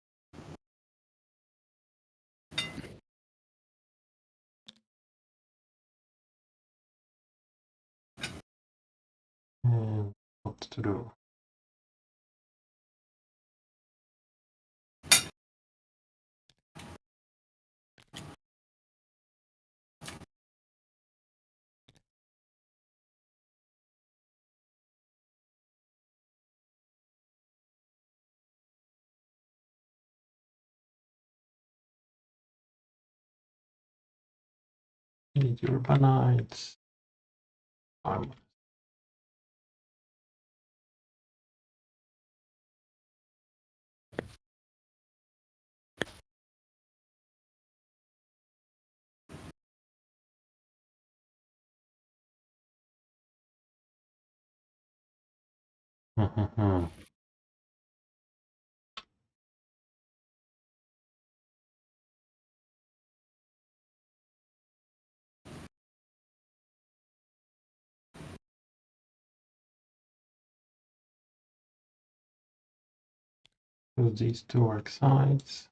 And what to do? Need urbanites. Armor. Use these 2 work sites.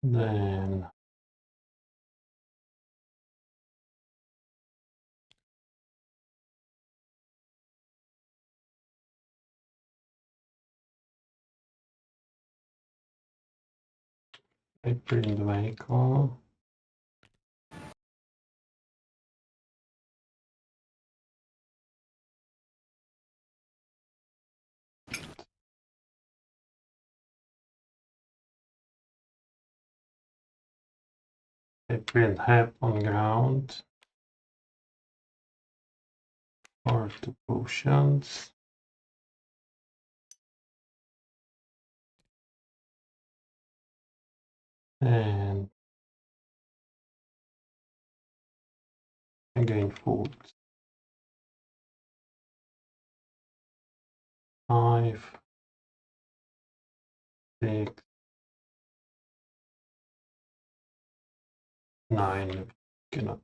Then I print the vehicle. I print help on ground. Or 2 potions. And again food. 5, 6, 9. Cannot.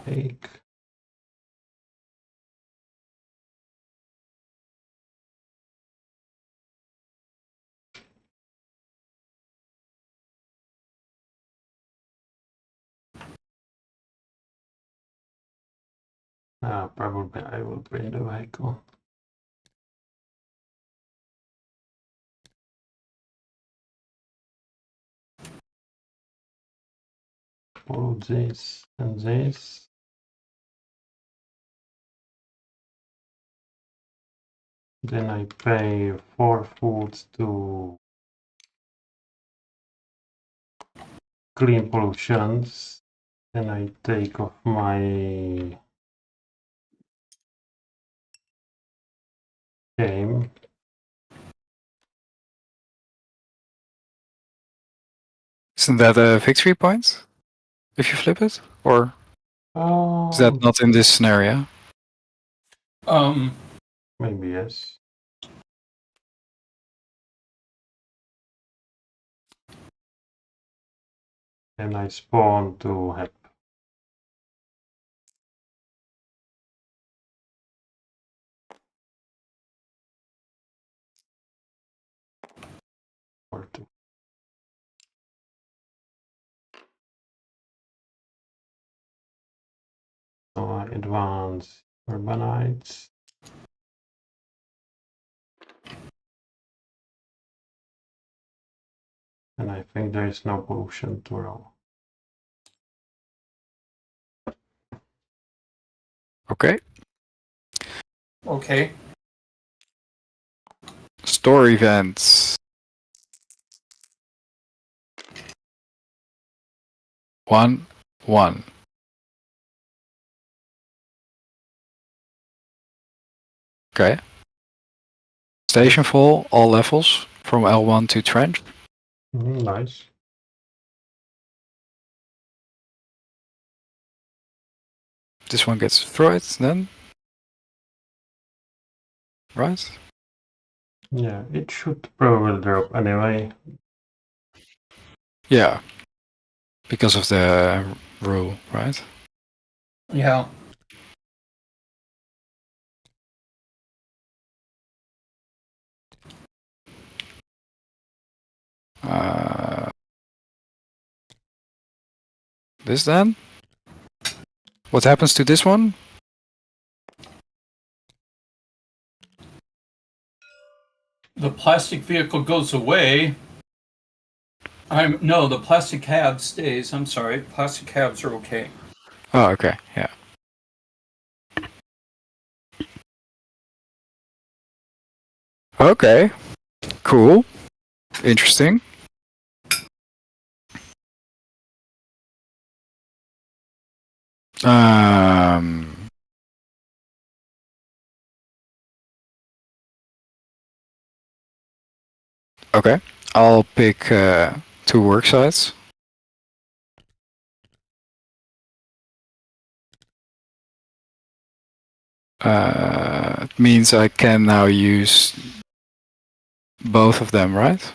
Take. Probably I will bring the vehicle. Follow this and this. Then I pay 4 foods to clean pollutions. Then I take off my game. Isn't that a victory point if you flip it? Or is that not in this scenario? Maybe yes. And I spawn to help. Or two. So I advance urbanites. And I think there is no pollution to roll. Okay. Okay. Store events. 1, 1. Okay. Station fall, all levels, from L1 to trench. Nice. This one gets destroyed then. Right? Yeah, it should probably drop anyway. Yeah. Because of the rule, right? Yeah. This then? What happens to this one? The plastic vehicle goes away. No, the plastic cab stays. I'm sorry. Plastic cabs are okay. Oh, okay, yeah. Okay, cool. Interesting. Okay, I'll pick 2 work sites. It means I can now use both of them, right?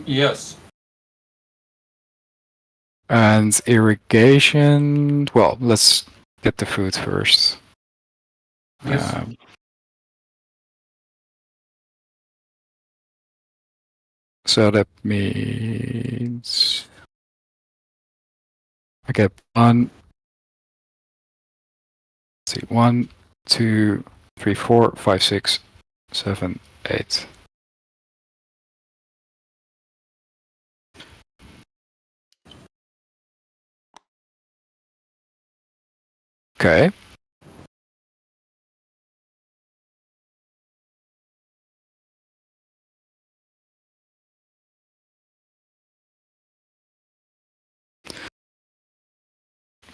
Yes. And irrigation. Well, let's get the food first. Yes. So that means I get 1. Let's see, 1, 2, 3, 4, 5, 6, 7, 8. Okay.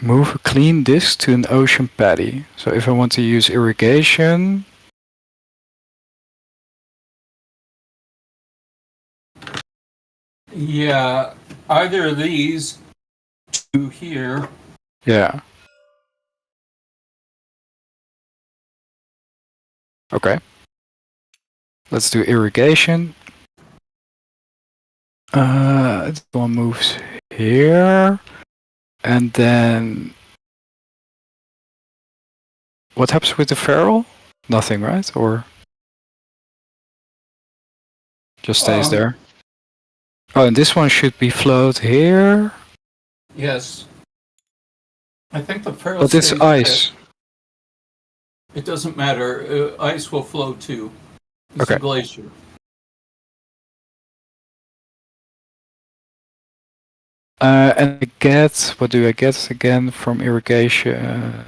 Move a clean disc to an ocean paddy. So if I want to use irrigation. Yeah. Either of these two here. Yeah. Okay. Let's do irrigation. This one moves here, and then what happens with the feral? Nothing, right? Or just stays there? Oh, and this one should be float here. Yes. I think the feral But it's stays ice. there. It doesn't matter. Ice will flow too. It's Okay. a glacier. And I get, what do I get again from irrigation?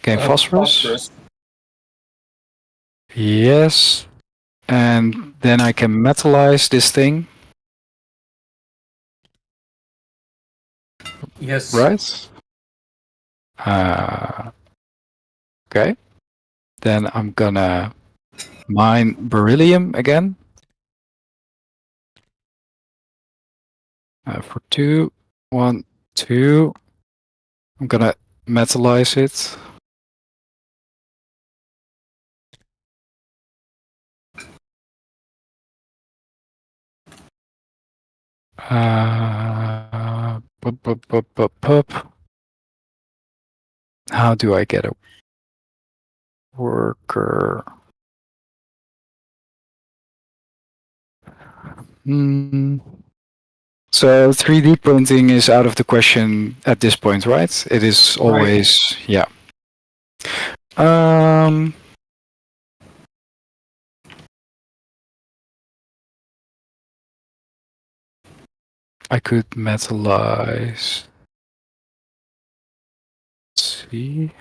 Gain phosphorus? Yes. And then I can metallize this thing, Yes. right? Okay. Then I'm gonna mine beryllium again. For 2, 1, 2. I'm gonna metallize it. Pup. How do I get a worker? So 3D printing is out of the question at this point, right? It is always, yeah. I could metallize. Let's see.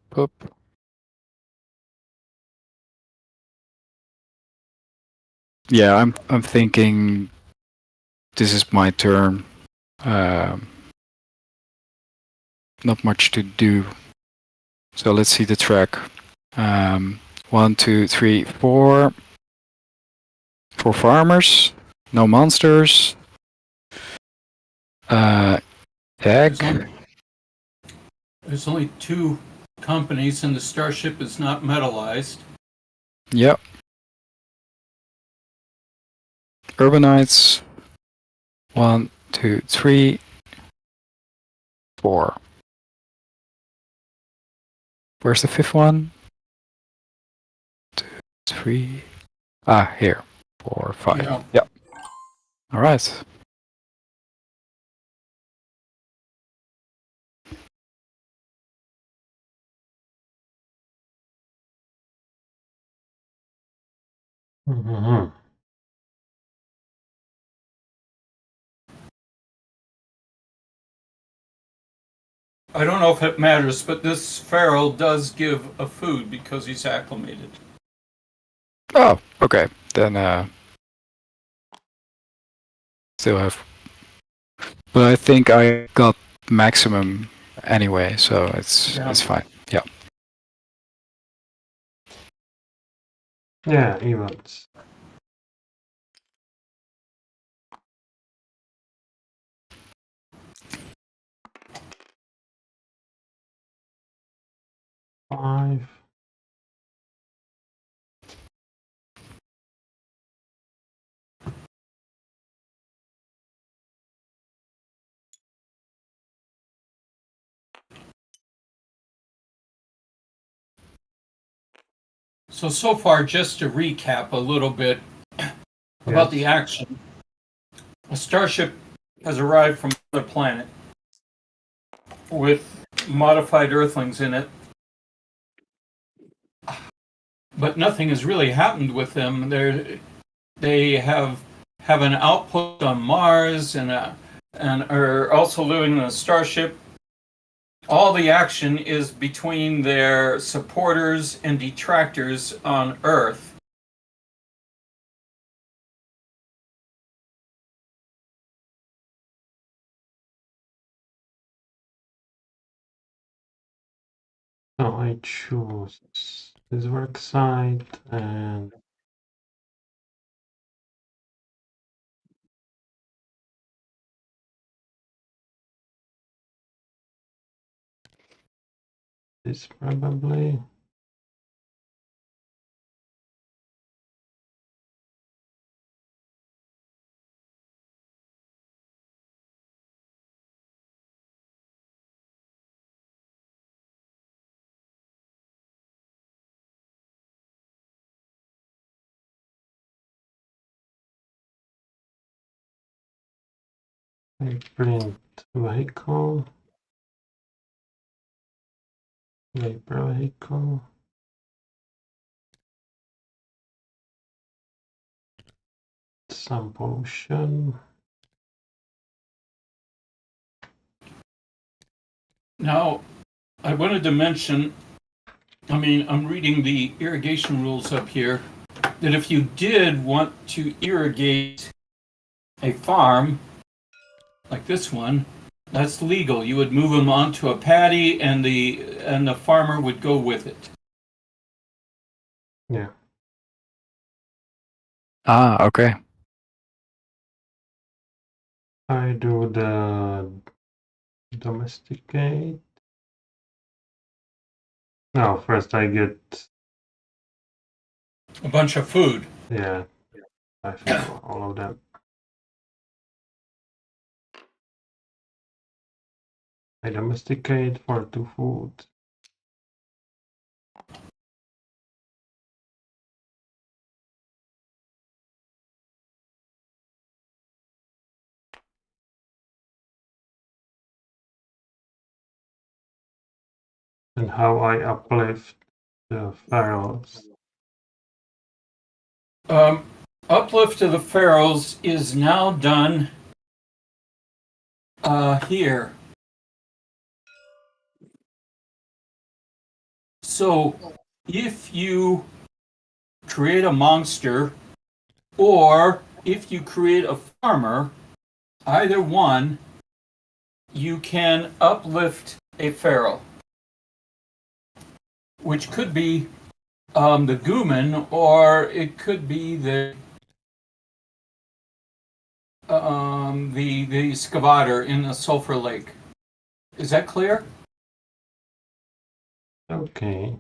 Pup. Yeah, I'm thinking this is my turn. Not much to do. So let's see the track. 1, 2, 3, 4. 4 farmers. No monsters. Tag. There's only 2 companies, and the starship is not metallized. Yep. Urbanites. 1, 2, 3, 4. Where's the 5th one? 2, 3. Ah, here. 4, 5. Yeah. Yep. All right. Mm-hmm. I don't know if it matters, but this feral does give a food because he's acclimated. Oh, okay. Then still have. But I think I got maximum anyway, so it's fine. Yeah. Yeah, events. Five. So far, just to recap a little bit about the action. A starship has arrived from another planet with modified Earthlings in it, but nothing has really happened with them. They have an outpost on Mars and are also living in a starship. All the action is between their supporters and detractors on Earth. So I choose this work site and this probably. I print vehicle. Vapor vehicle. Some pollution. Now, I wanted to mention, I'm reading the irrigation rules up here, that if you did want to irrigate a farm, like this one, that's legal. You would move them onto a paddy and the farmer would go with it. Yeah. Ah, okay. I do the domesticate. No, first I get, A bunch of food. yeah, I fill all of them. I domesticate for 2 food. And how I uplift the pharaohs. Uplift of the pharaohs is now done here. So if you create a monster or if you create a farmer, either one, you can uplift a pharaoh, which could be the Gooman, or it could be the Scavader in the Sulphur Lake. Is that clear? Okay.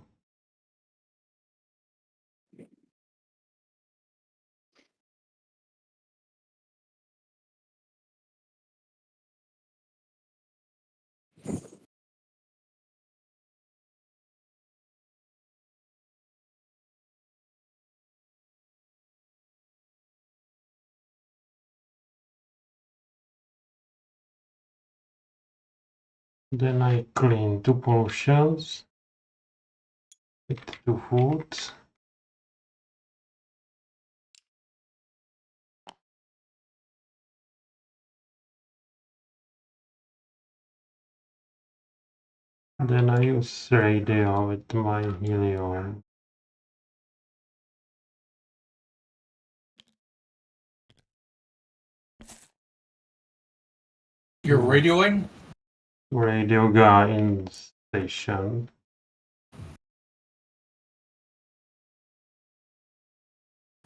Then I clean 2 pollutions with 2 foods. Then I use radio with my helium. You're radioing? Radio guy in station.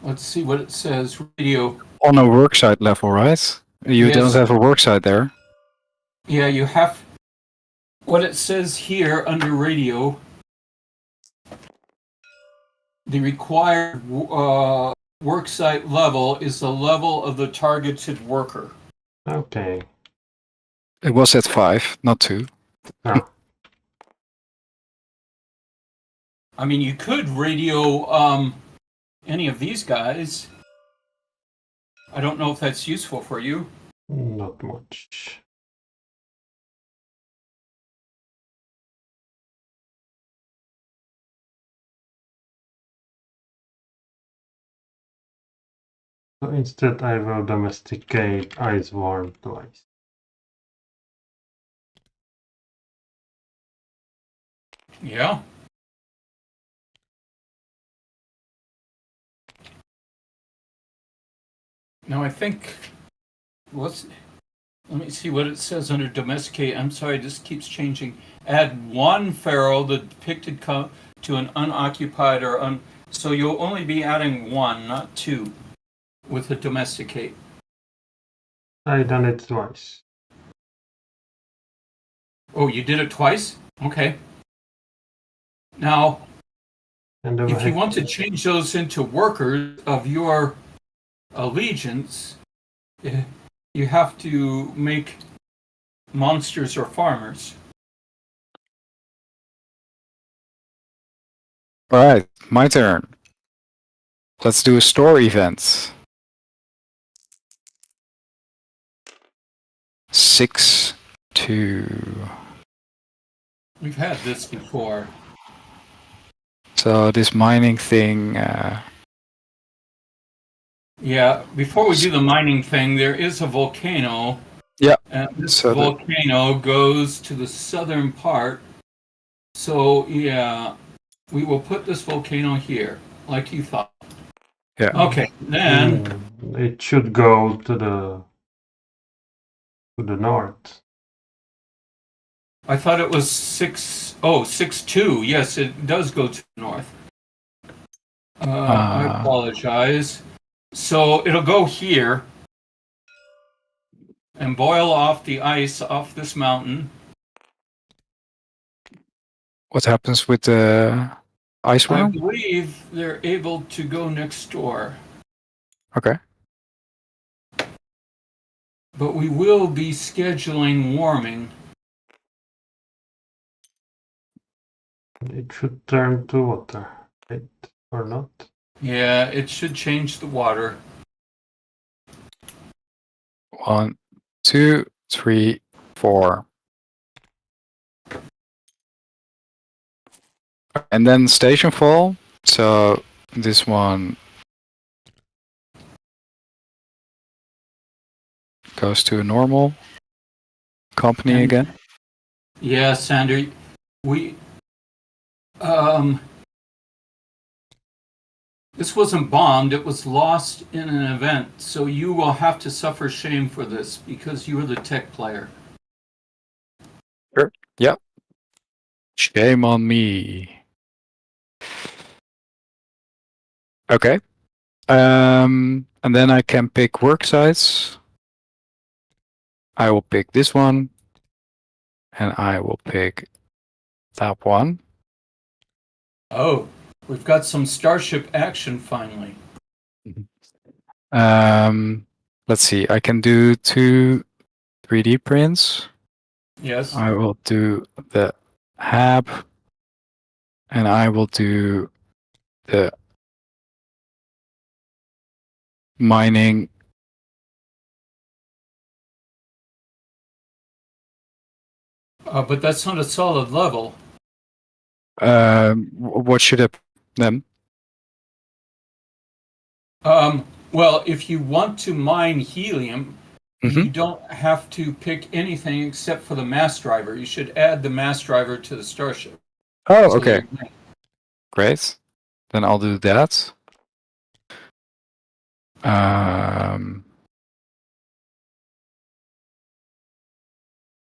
Let's see what it says. Radio. On a worksite level, right? You Yes. don't have a worksite there. Yeah, you have. What it says here under radio, the required worksite level is the level of the targeted worker. Okay. It was at 5, not 2. Ah, I mean, you could radio any of these guys. I don't know if that's useful for you. not much. So instead I will domesticate Iceborne twice. Yeah. Now I think let me see what it says under domesticate. I'm sorry, this keeps changing. Add 1 pharaoh, the depicted to an unoccupied or so you'll only be adding 1, not 2, with the domesticate. I done it twice. Oh, you did it twice? Okay. Now, And the if you want to change those into workers of your allegiance, you have to make monsters or farmers. Alright, my turn. Let's do a store event. 6, 2. We've had this before. So this mining thing. Yeah, before we do the mining thing, there is a volcano. Yeah. And this So volcano goes to the southern part. So, yeah, we will put this volcano here, like you thought. Yeah. Okay, then it should go to the north. I thought it was 6-2. Yes, it does go to the north. I apologize. So it'll go here and boil off the ice off this mountain. What happens with the ice I worm? believe they're able to go next door. Okay. But we will be scheduling warming. It should turn to water, right? Or not? Yeah, it should change the water. 1, 2, 3, 4. And then station fall. So this one goes to a normal company And- again. Yeah, Sander, we this wasn't bombed, it was lost in an event, so you will have to suffer shame for this because you were the tech player. Sure. Yep. Shame on me. Okay. And then I can pick work sites. I will pick this one. And I will pick that one. Oh, we've got some Starship action finally. Let's see. I can do 2 3D prints. Yes. I will do the hab. And I will do the mining. But that's not a solid level. What should I put them? Well, if you want to mine helium, Mhm. you don't have to pick anything except for the mass driver. You should add the mass driver to the Starship. Oh, So okay. you're- Great. Then I'll do that.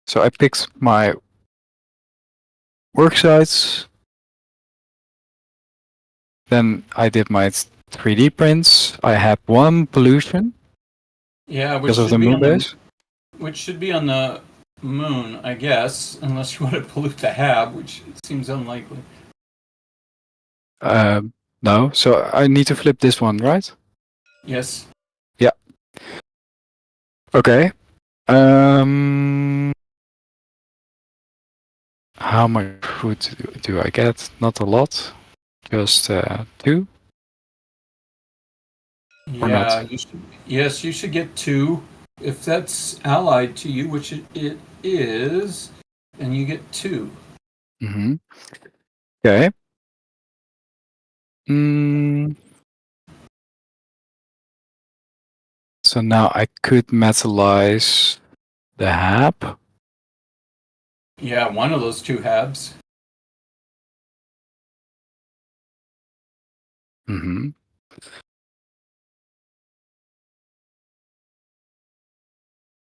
So I picked my work sites. Then I did my 3D prints. I have 1 pollution Yeah, because of the moon base. which should be on the moon, I guess, unless you want to pollute the hab, which seems unlikely. No, so I need to flip this one, right? Yes. Yeah. Okay. How much food do I get? Not a lot. Just 2. Or Yeah, not? yes, you should get 2. If that's allied to you, which it is, then you get 2. Mm-hmm. Okay. So now I could metallize the hab. Yeah, one of those 2 habs. Mm-hmm.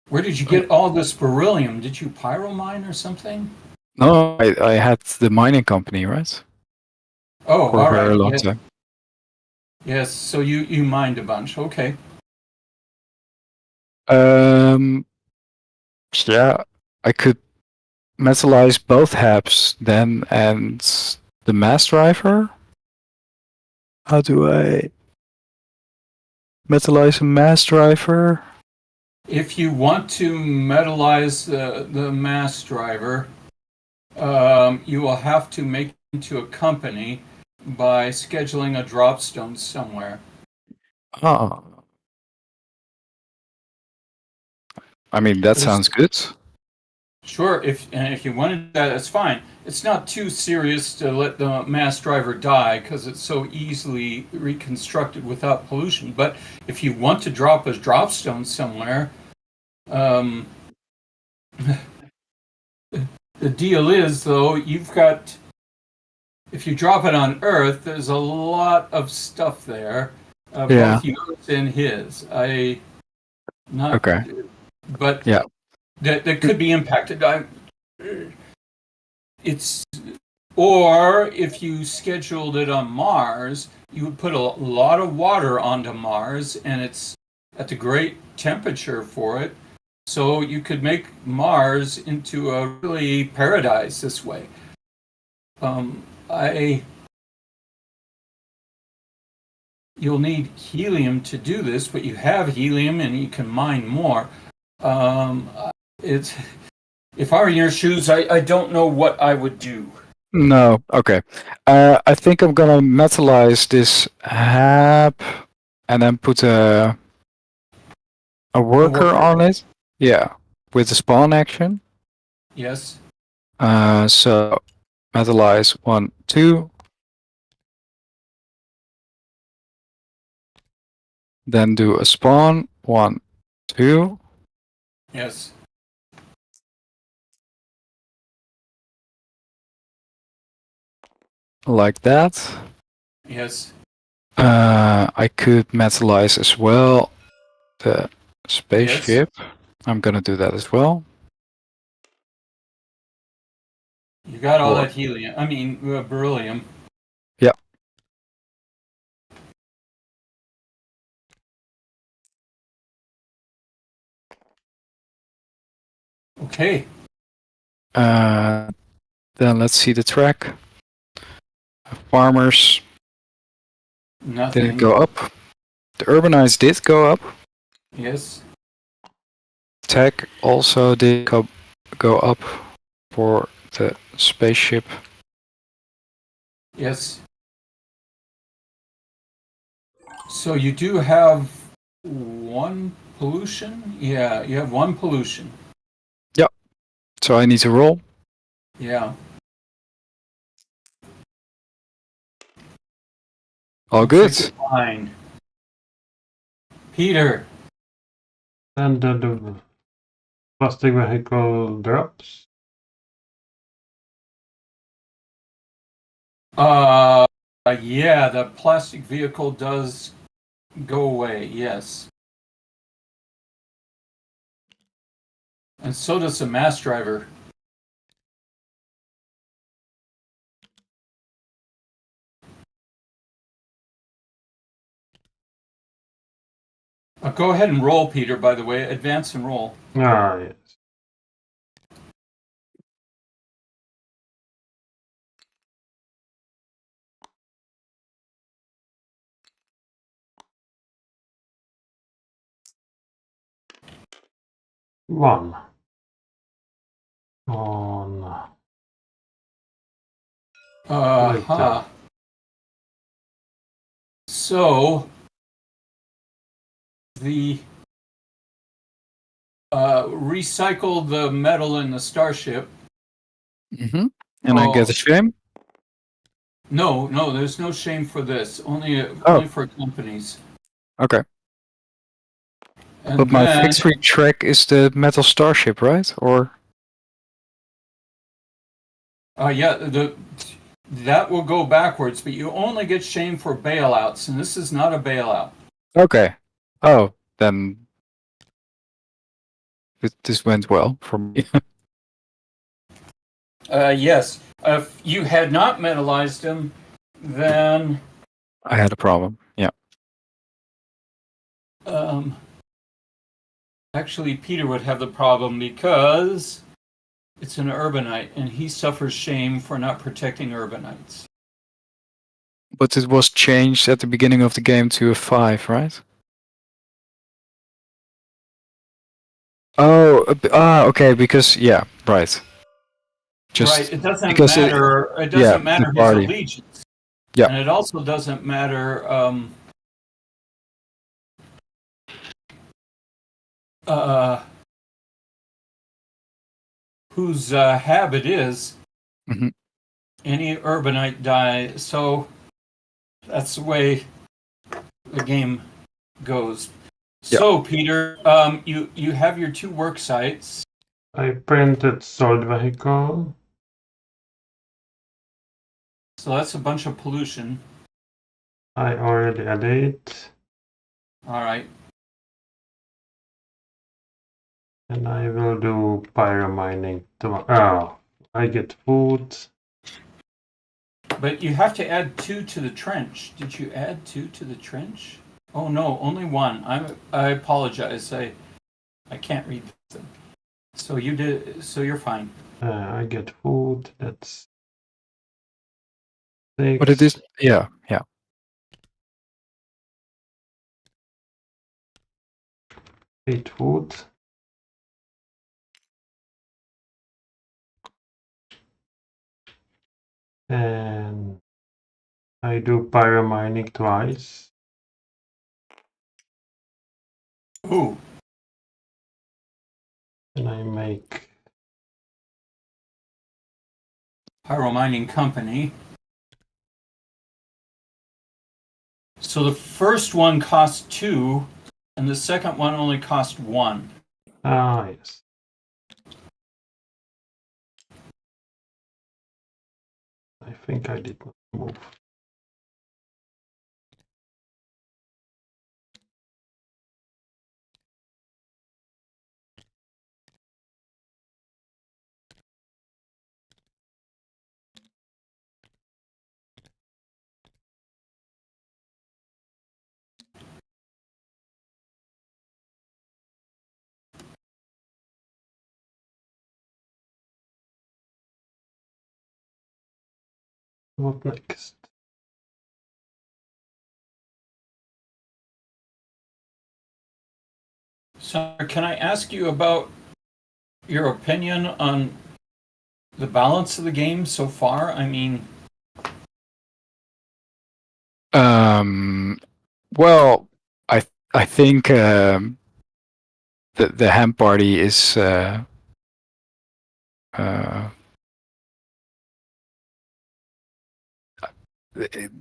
Where did you get all this beryllium? Did you pyromine or something? No, I had the mining company, right? Oh, For all a very right. long Yes. time. Yes, so you mined a bunch. Okay. Yeah, I could metallize both habs then and the mass driver. How do I metallize a mass driver? If you want to metallize the mass driver, you will have to make it into a company by scheduling a dropstone somewhere. Ah. I mean, that sounds good. Sure, if you want to do that, that's fine. It's not too serious to let the mass driver die because it's so easily reconstructed without pollution. But if you want to drop a dropstone somewhere, the deal is, though, if you drop it on Earth, there's a lot of stuff there, Yeah. both yours and his. Okay. But Yeah. that could be impacted. Or if you scheduled it on Mars, you would put a lot of water onto Mars, and it's at the great temperature for it. So you could make Mars into a really paradise this way. You'll need helium to do this, but you have helium and you can mine more. If I were in your shoes, I don't know what I would do. No, okay. I think I'm gonna metallize this hab and then put a worker on it. Yeah, with the spawn action. Yes. So metallize 1, 2. Then do a spawn 1, 2. Yes. Like that. Yes. I could metallize as well the spaceship. Yes. I'm gonna do that as well. You got all that helium. I mean, beryllium. Yeah. Okay. Then let's see the track. Farmers. Nothing. Didn't go up. The urbanized did go up. Yes. Tech also did go up for the spaceship. Yes. So you do have one pollution? Yeah, you have one pollution. Yep. So I need to roll. Yeah. All good. Fine. Peter. And the plastic vehicle drops. Yeah, the plastic vehicle does go away, yes. And so does the mass driver. Go ahead and roll, Peter, by the way. Advance and roll. Ah, yes. One. On. So the recycle the metal in the starship. Mm-hmm. And I get a shame? No, there's no shame for this. Only for companies. Okay. And but my victory track is the metal starship, right? Or yeah, that will go backwards, but you only get shame for bailouts, and this is not a bailout. Okay. Oh, then this went well for me. Yes. If you had not metallized him, then I had a problem. Yeah. Actually, Peter would have the problem because it's an urbanite, and he suffers shame for not protecting urbanites. But it was changed at the beginning of the game to a 5, right? Oh, okay, because yeah, right. Just right. It doesn't because matter. It yeah, doesn't the matter his party. allegiance. Yeah. And it also doesn't matter whose habit is. Mhm. Any urbanite die. So that's the way the game goes. Yeah. So Peter, you have your 2 work sites. I printed solid vehicle. So that's a bunch of pollution. I already added it. All right. And I will do pyromining tomorrow. Oh, I get food. But you have to add 2 to the trench. Did you add 2 to the trench? Oh no, only 1. I apologize. I can't read them. So you did. So you're fine. I get food. That's 6. But it is, yeah. 8 food. And I do pyromining twice. Ooh. And I make Pyromining company. So the first one cost 2, and the second one only cost 1. yes. I think I did not move. What next? So can I ask you about your opinion on the balance of the game so far? I mean, Well, I think the ham party is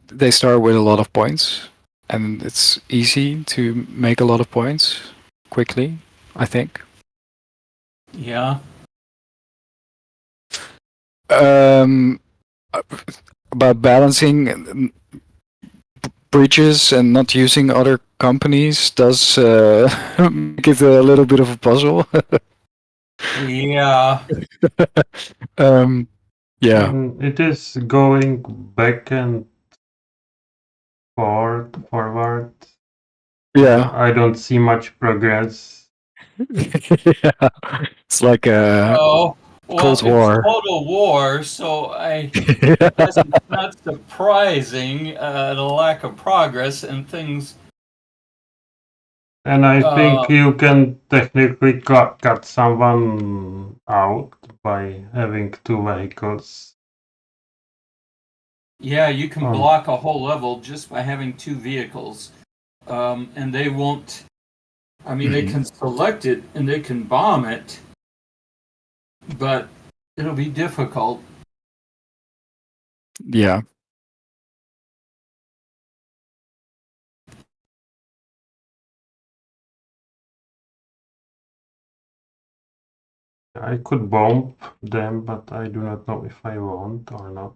they start with a lot of points, and it's easy to make a lot of points quickly, I think. yeah. About balancing breaches and not using other companies does make it a little bit of a puzzle. Yeah. Yeah. And it is going back and forward. Yeah. I don't see much progress. Yeah. It's like a Oh, well, Cold it's War. total war, so I guess it's not surprising the lack of progress and things. And I think you can technically cut someone out by having 2 vehicles. Yeah, you can block a whole level just by having 2 vehicles. And they won't. I mean, they can select it and they can bomb it, but it'll be difficult. Yeah. I could bomb them, but I do not know if I want or not.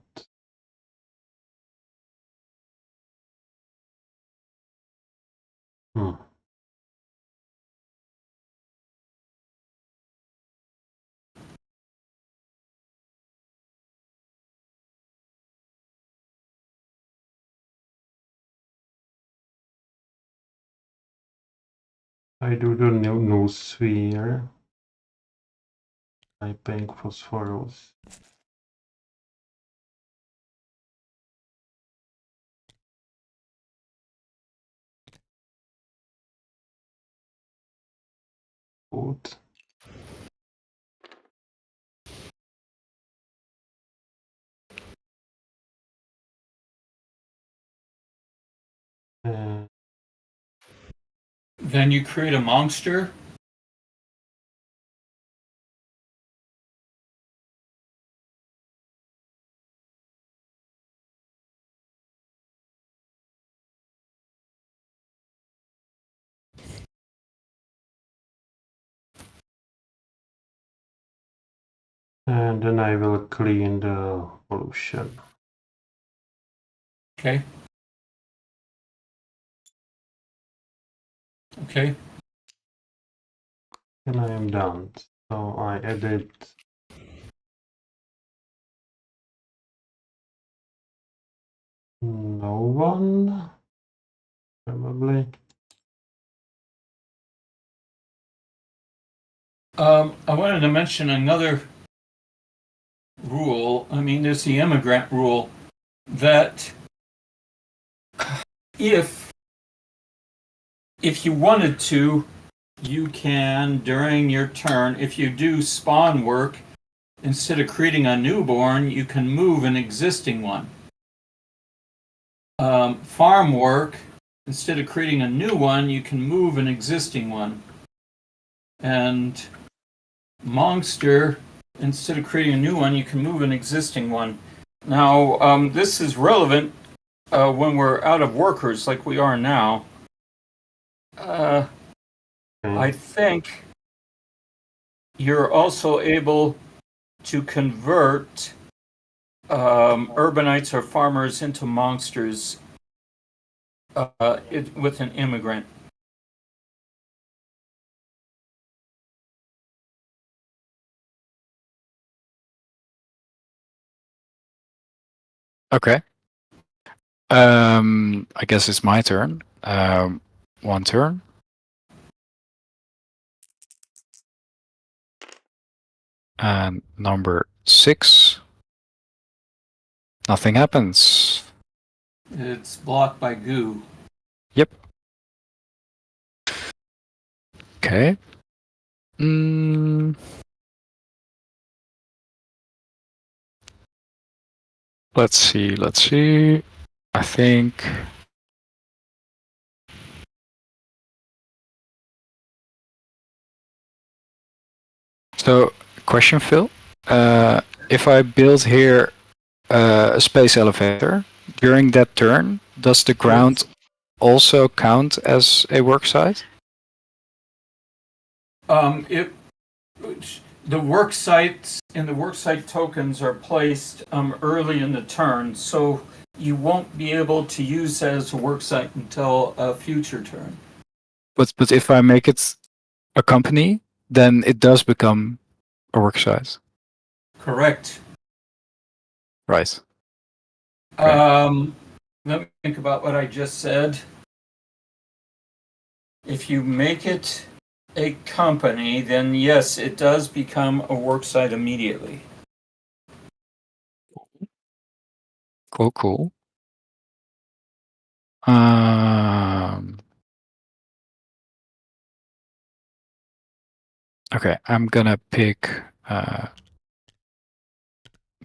I do the new sphere. I pink phosphorus. food. Then you create a monster. And then I will clean the pollution. Okay. Okay. And I am done. So I edit no one, probably. I wanted to mention another rule. I mean, there's the immigrant rule that if you wanted to, you can, during your turn, if you do spawn work, instead of creating a newborn, you can move an existing one. Farm work, instead of creating a new one, you can move an existing one. And monster, instead of creating a new one, you can move an existing one. Now, this is relevant when we're out of workers like we are now. I think you're also able to convert urbanites or farmers into monsters with an immigrant. Okay. I guess it's my turn. One turn. And number 6. Nothing happens. It's blocked by goo. Yep. Okay. Let's see. I think so. Question, Phil. If I build here a space elevator during that turn, does the ground also count as a work site? The work sites and the work site tokens are placed early in the turn, so you won't be able to use that as a work site until a future turn. But if I make it a company, then it does become a work site. Correct. Right. Let me think about what I just said. If you make it a company, then yes, it does become a work site immediately. Cool. Okay, I'm gonna pick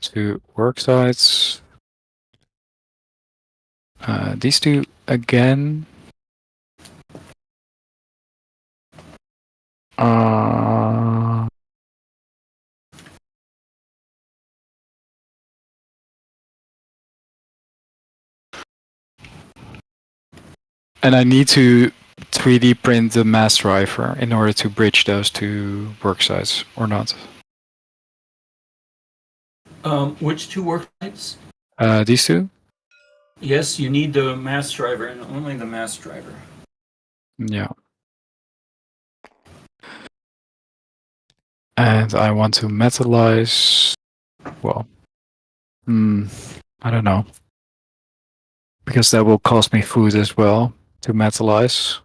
2 work sites. These 2 again. And I need to 3D print the mass driver in order to bridge those 2 work sites, or not? Which 2 work sites? These 2? Yes, you need the mass driver and only the mass driver. Yeah. And I want to metallize. Well, I don't know. Because that will cost me food as well to metallize.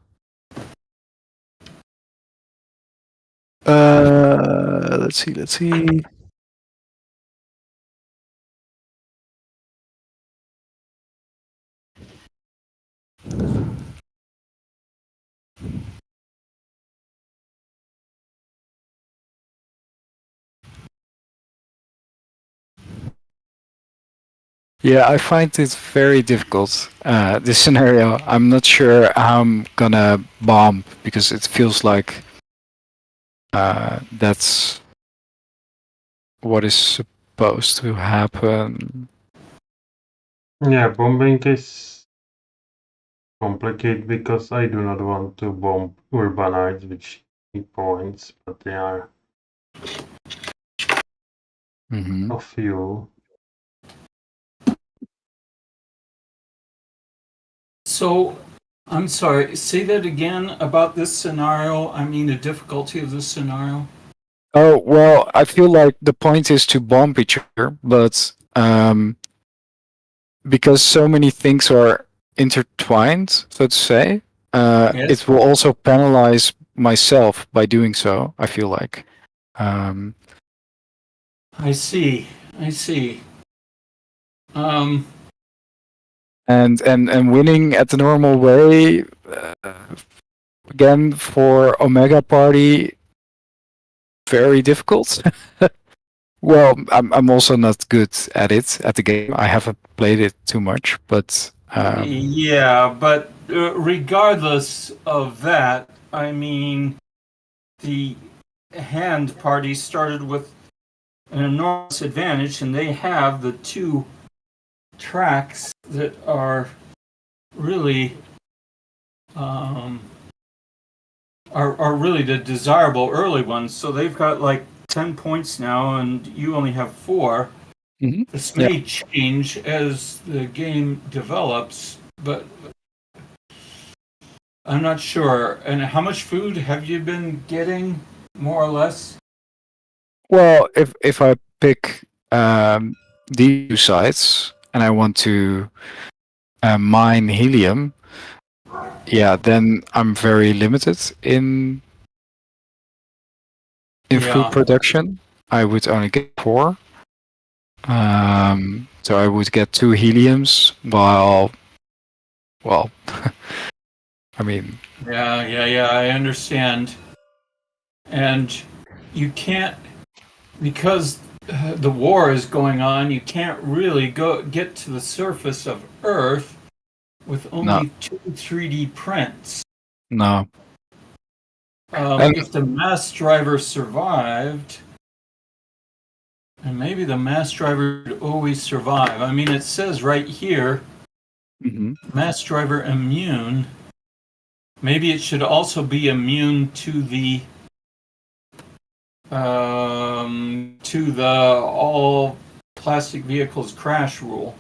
Let's see. Yeah, I find it very difficult. This scenario, I'm not sure how I'm gonna bomb because it feels like that's what is supposed to happen. Yeah, bombing is complicated because I do not want to bomb urbanites with key points, but there are Mm-hmm. a few. So, I'm sorry, say that again about this scenario. I mean, the difficulty of this scenario. Oh well, I feel like the point is to bomb each other, but because so many things are intertwined, so to say, Yes. it will also penalize myself by doing so. I feel like. I see. I see. And winning at the normal way, again for Omega Party, very difficult. Well, I'm also not good at it at the game. I haven't played it too much, but Yeah, but regardless of that, I mean, the hand party started with an enormous advantage, and they have the two tracks that are really are really the desirable early ones. So they've got like 10 points now, and you only have 4. Mhm. This Yeah. may change as the game develops, but I'm not sure. And how much food have you been getting, more or less? Well, if I pick these two sites and I want to mine helium, yeah, then I'm very limited in food production. I would only get 4. So I would get 2 heliums, while, well, I mean, Yeah, I understand. And you can't, because the war is going on, you can't really get to the surface of Earth with only 2 3D prints. no. And If the mass driver survived, and maybe the mass driver would always survive. I mean, it says right here, mhm. mass driver immune. Maybe it should also be immune to the all plastic vehicles crash rule.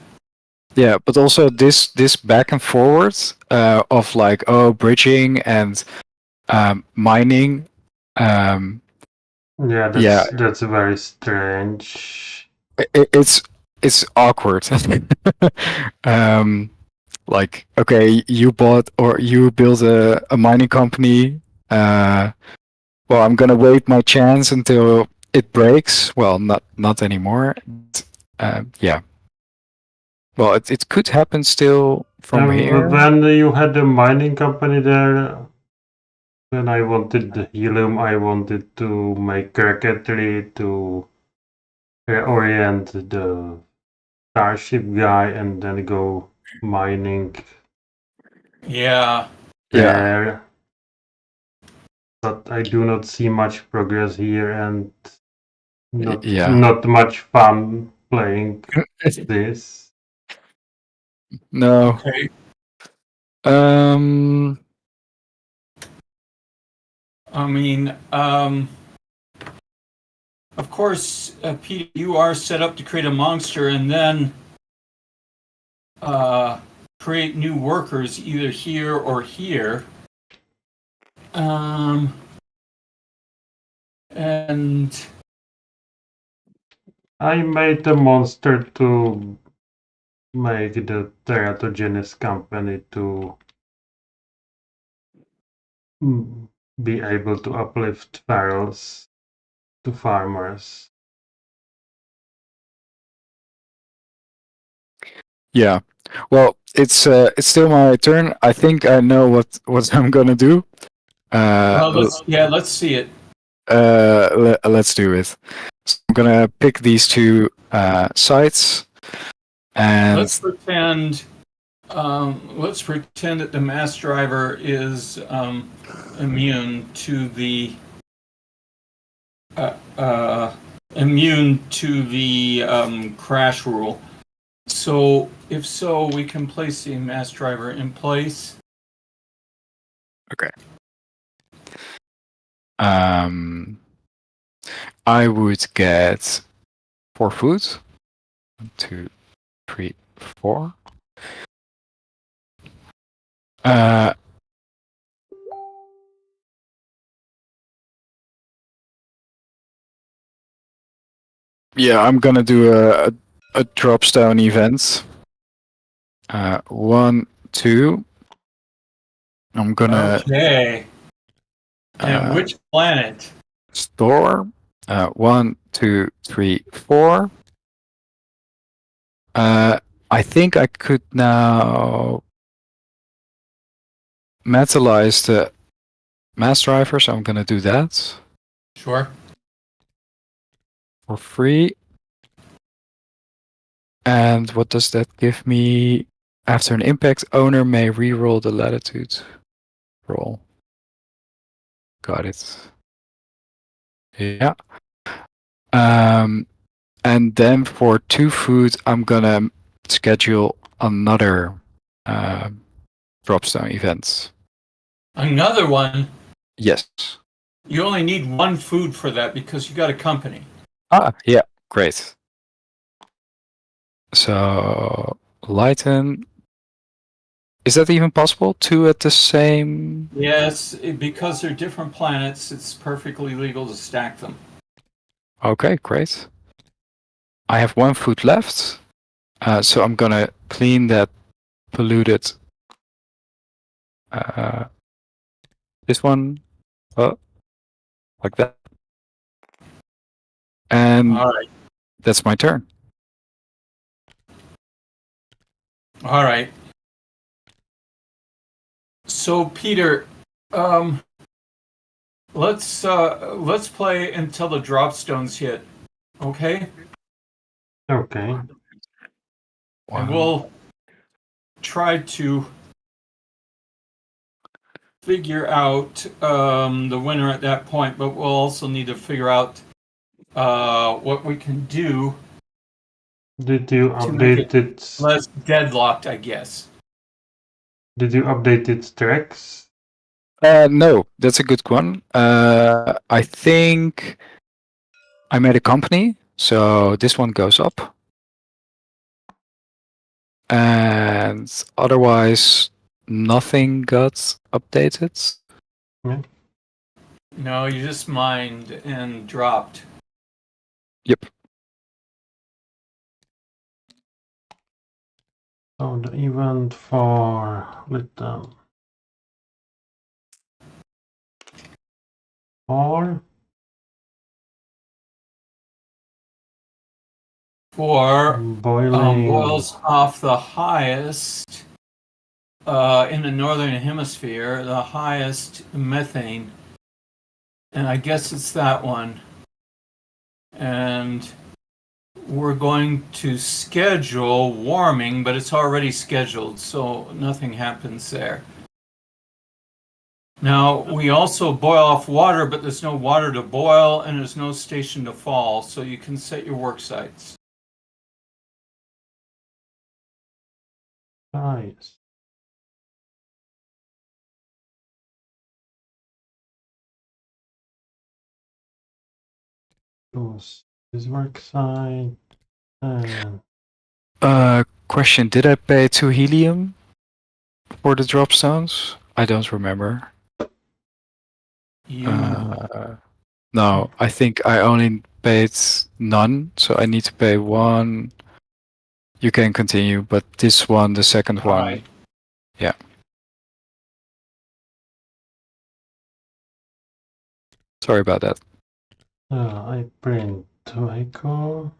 Yeah, but also this back and forward of like bridging and mining. Yeah, Yeah, that's very strange. it's awkward. Like, okay, you bought or you built a mining company. Well, I'm gonna wait my chance until it breaks. Well, not anymore. Yeah. Well, it could happen still from here. When you had a mining company there, when I wanted the helium, I wanted to make circuitry to reorient the starship guy and then go mining Yeah. there. But I do not see much progress here and Yeah. not much fun playing this. No. Okay. I mean, of course, Peter, you are set up to create a monster and then create new workers either here or here. And I made a monster to make the teratogenous company to be able to uplift barrels to farmers. Yeah. Well, it's still my turn. I think I know what I'm gonna do. let's see it. Let's do it. So I'm gonna pick these 2 sites, And let's pretend that the mass driver is immune to the crash rule. So if so, we can place the mass driver in place. okay. I would get 4 food. 1, 2, 3, 4. Yeah, I'm gonna do a dropstone event. 1, 2. I'm gonna Okay. And which planet? store. 1, 2, 3, 4. I think I could now metallize the mass driver, so I'm gonna do that Sure. for free. And what does that give me? After an impact, owner may re-roll the latitude roll. Got it. Yeah. And then for 2 food, I'm gonna schedule another dropstone event. Another one. Yes. You only need 1 food for that because you got a company. Yeah, great. So lighten. Is that even possible? 2 at the same? Yes, because they're different planets, it's perfectly legal to stack them. Okay, great. I have 1 food left, so I'm gonna clean that polluted. This one, like that, and All right. that's my turn. All right. So Peter, let's play until the dropstones hit. Okay? Okay. And we'll try to figure out the winner at that point, but we'll also need to figure out what we can do Did you to make update it it? less deadlocked, I guess. Did you update its tracks? No, that's a good one. I think I made a company, so this one goes up. And otherwise, nothing got updated. Yeah. No, you just mined and dropped. Yep. So the event for little 4. For Boiling. boils off the highest in the northern hemisphere, the highest methane. And I guess it's that one. And we're going to schedule warming, but it's already scheduled, so nothing happens there. Now, we also boil off water, but there's no water to boil and there's no station to fall, so you can set your work sites. Nice. Choose this work site and Question: did I pay 2 helium for the dropstones? I don't remember. You No, I think I only paid none, so I need to pay 1. You can continue, but this one, the second one, right. yeah. Sorry about that. I print vehicle.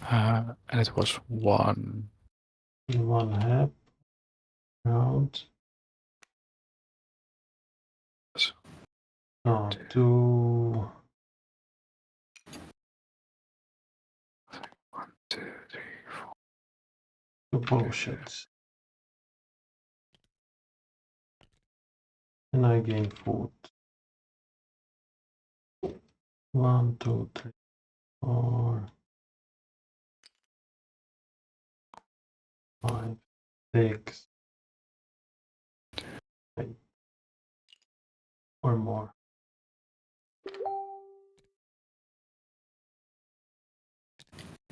And it was 1. 1 hab round. So 2 2, 3, 4. 2 potions. And I gain food. 1, 2, 3, 4, 5, 6, 8, or more.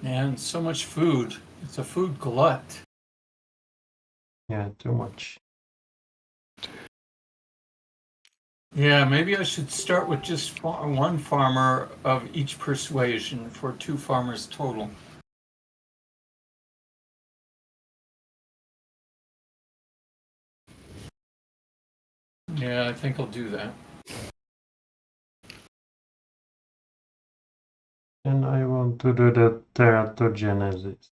Man, so much food. It's a food glut. Yeah, too much. Yeah, maybe I should start with just one farmer of each persuasion for 2 farmers total. Yeah, I think I'll do that. And I want to do the teratogenesis.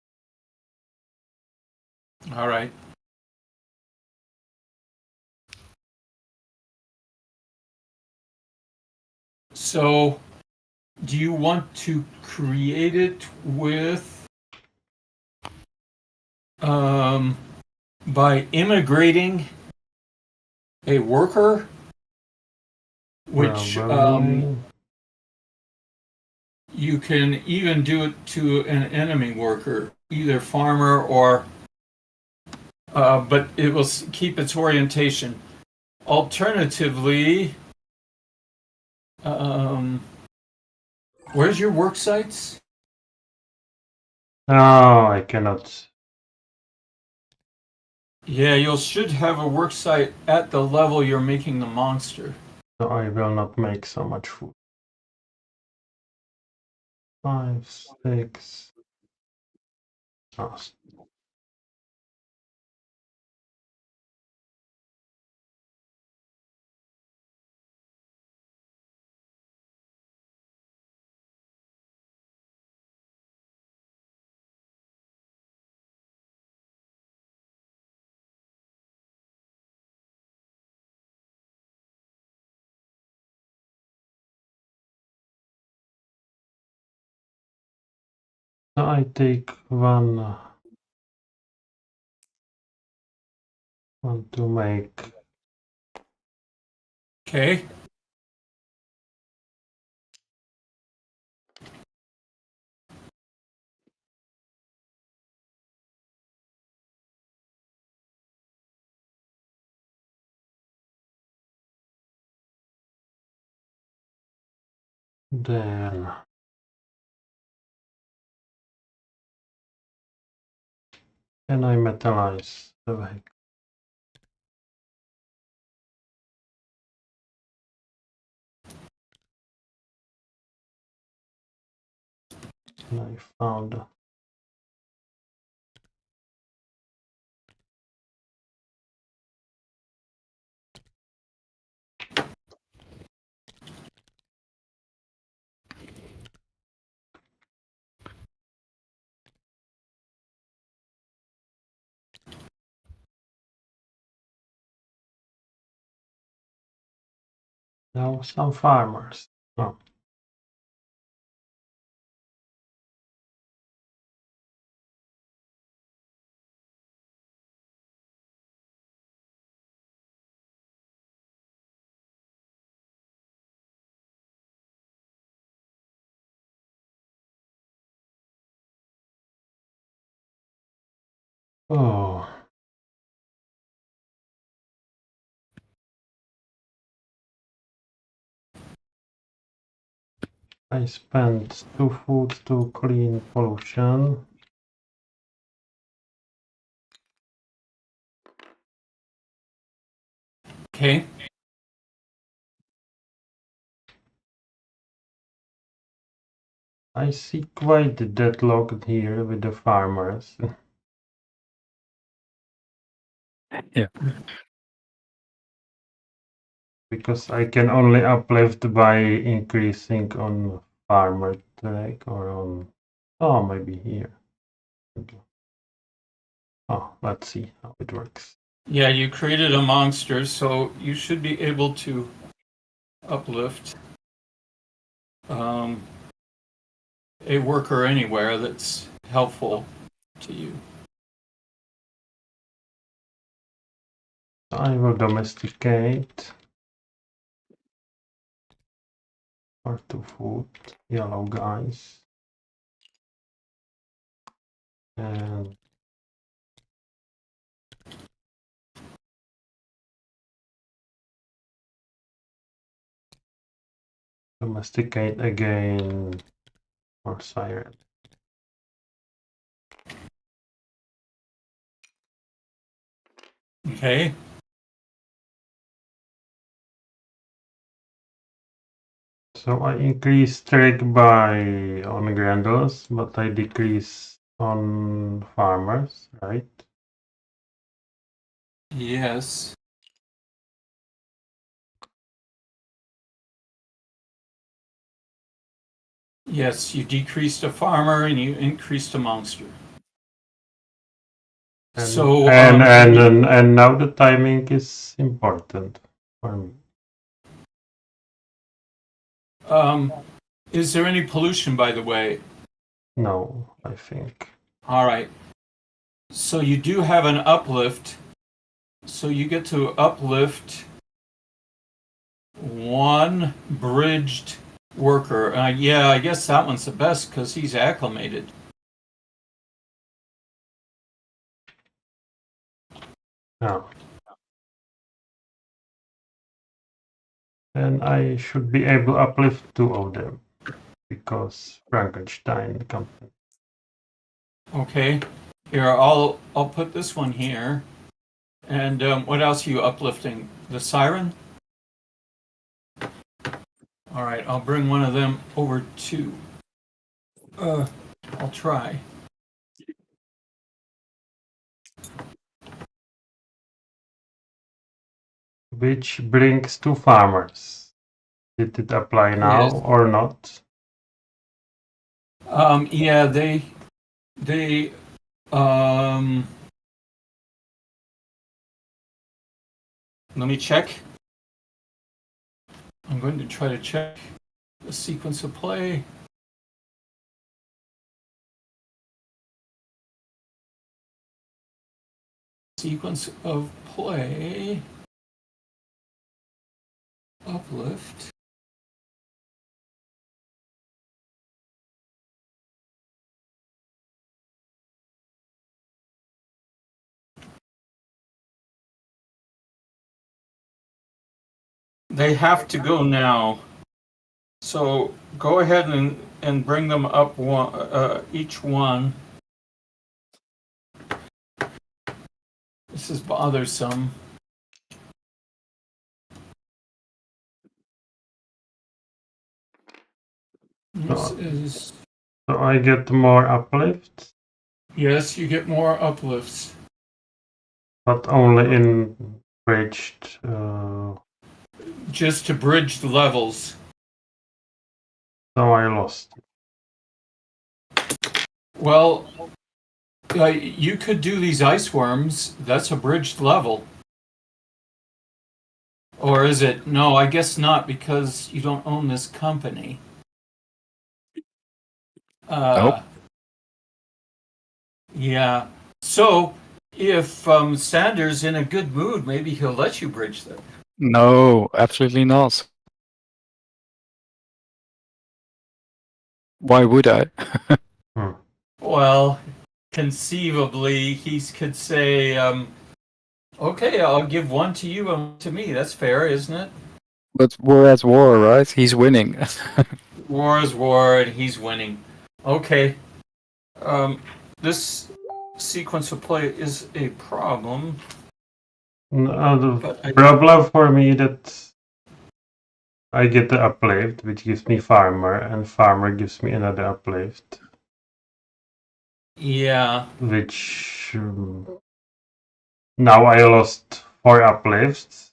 All right. So, do you want to create it with by immigrating a worker, which Probably. you can even do it to an enemy worker, either farmer or but it will keep its orientation. Alternatively, where's your work sites? Oh, I cannot. Yeah, you should have a work site at the level you're making the monster. So I will not make so much food. 5, 6. Oh, so I take one to make. Okay. Then and I metallize the vehicle. And I found now some farmers. Oh. Oh. I spent 2 food to clean pollution. Okay. I see quite the deadlock here with the farmers. Yeah. Because I can only uplift by increasing on farmer track or on. Oh, maybe here. Oh, let's see how it works. Yeah, you created a monster, so you should be able to uplift a worker anywhere that's helpful to you. I will domesticate. Or 2 food, yellow guys. And domesticate again or siren. Okay. So I increase trade by on Grendels, but I decrease on farmers, right? Yes. Yes, you decreased a farmer and you increased a monster. And, So and now the timing is important for me. Is there any pollution, by the way? No, I think. All right. So you do have an uplift. So you get to uplift one bridged worker. Yeah, I guess that one's the best because he's acclimated. Yeah. And I should be able to uplift 2 of them because Frankenstein company. Okay. Here, I'll put this one here. And what else are you uplifting? The siren? All right, I'll bring one of them over too. I'll try. Which brings 2 farmers. Did it apply now Yes. or not? Yeah, they let me check. I'm going to try to check the sequence of play. Sequence of play. Uplift. They have to go now. So go ahead and bring them up one, each one. This is bothersome. This is... So I get more uplift, Yes, you get more uplifts. but only in bridged. Just to bridge the levels. So I lost. Well, you could do these ice worms. That's a bridged level. Or is it? No, I guess not because you don't own this company. Nope. Yeah. So if Sanders in a good mood, maybe he'll let you bridge them. No, absolutely not. Why would I? Well, conceivably, he could say, okay, I'll give one to you and one to me. That's fair, isn't it? But we're at war, right? He's winning. War is war, and he's winning. Okay. This sequence of play is a problem. The problem for me that I get the uplift, which gives me farmer, and farmer gives me another uplift. Yeah. Which now I lost 4 uplifts,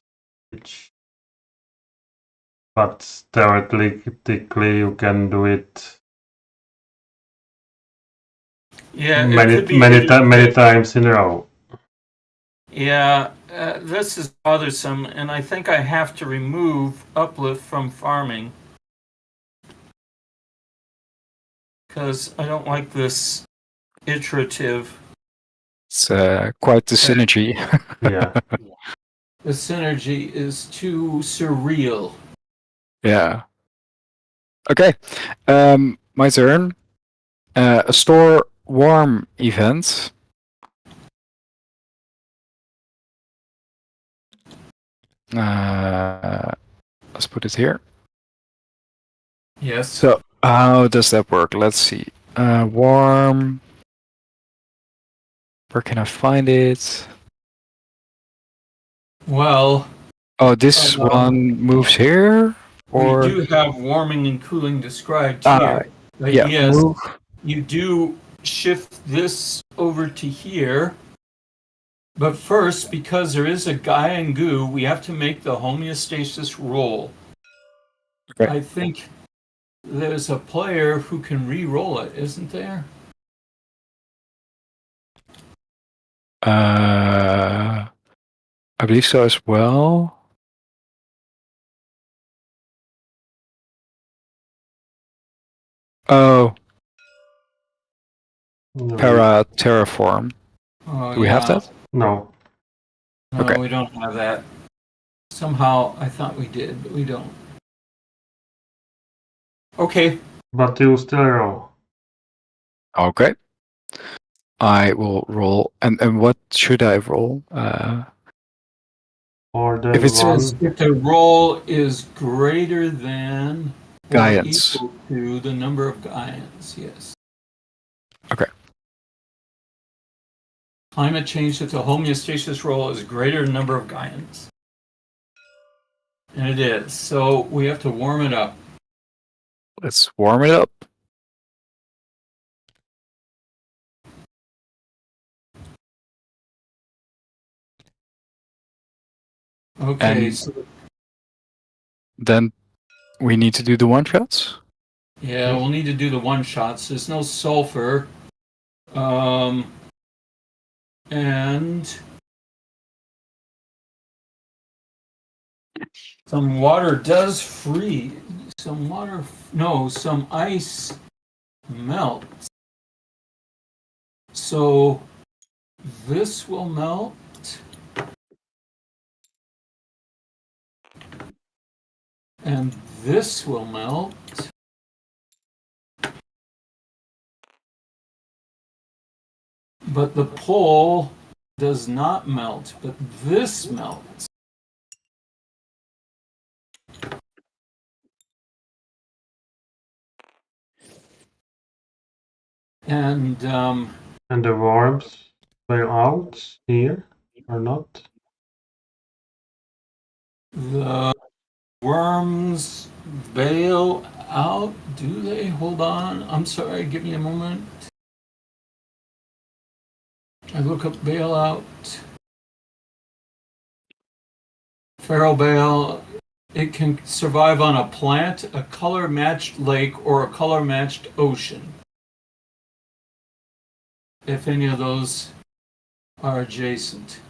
but theoretically you can do it many times in a row. Yeah, this is bothersome, and I think I have to remove uplift from farming because I don't like this iterative. It's quite the synergy. Yeah. The synergy is too surreal. Yeah. Okay. My turn. A store warm event. Let's put it here. Yes. So how does that work? Let's see. Warm. Where can I find it? Well, Oh, this one moves here? Or we do have warming and cooling described Ah, here. But yeah, yes, move. you do shift this over to here. But first, because there is a Gaia and goo, we have to make the homeostasis roll. Okay. I think there's a player who can re-roll it, isn't there? I believe so as well. Oh, No. terraform. Oh, Do we have that? No. No, Okay. we don't have that. Somehow I thought we did, but we don't. Okay. But you still roll. Okay. I will roll. And what should I roll? More than If it's one. If the roll is greater than or Gaians. equal to the number of Gaians, yes. Okay. Climate change that the homeostasis roll is greater than number of Gaians. And it is. So we have to warm it up. Let's warm it up. Okay, And- so Then we need to do the one shots. yeah, we'll need to do the one shots. There's no sulfur. And some water does freeze. Some water, no, some ice melts. So this will melt. And this will melt. But the pole does not melt, but this melts. And And the worms bail out here or not? the worms bail out. Do they? Hold on. I'm sorry. Give me a moment. I look up bailout. Feral bale. It can survive on a plant, a color-matched lake, or a color-matched ocean. If any of those are adjacent.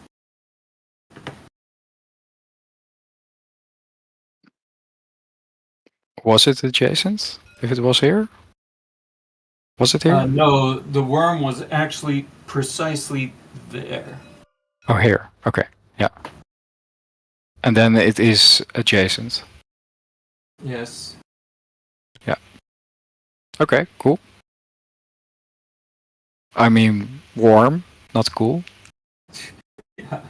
Was it adjacent? If it was here? Was it here? No, the worm was actually precisely there. Oh, here. Okay. Yeah. And then it is adjacent. Yes. Okay, cool. I mean, warm, not cool. Yeah.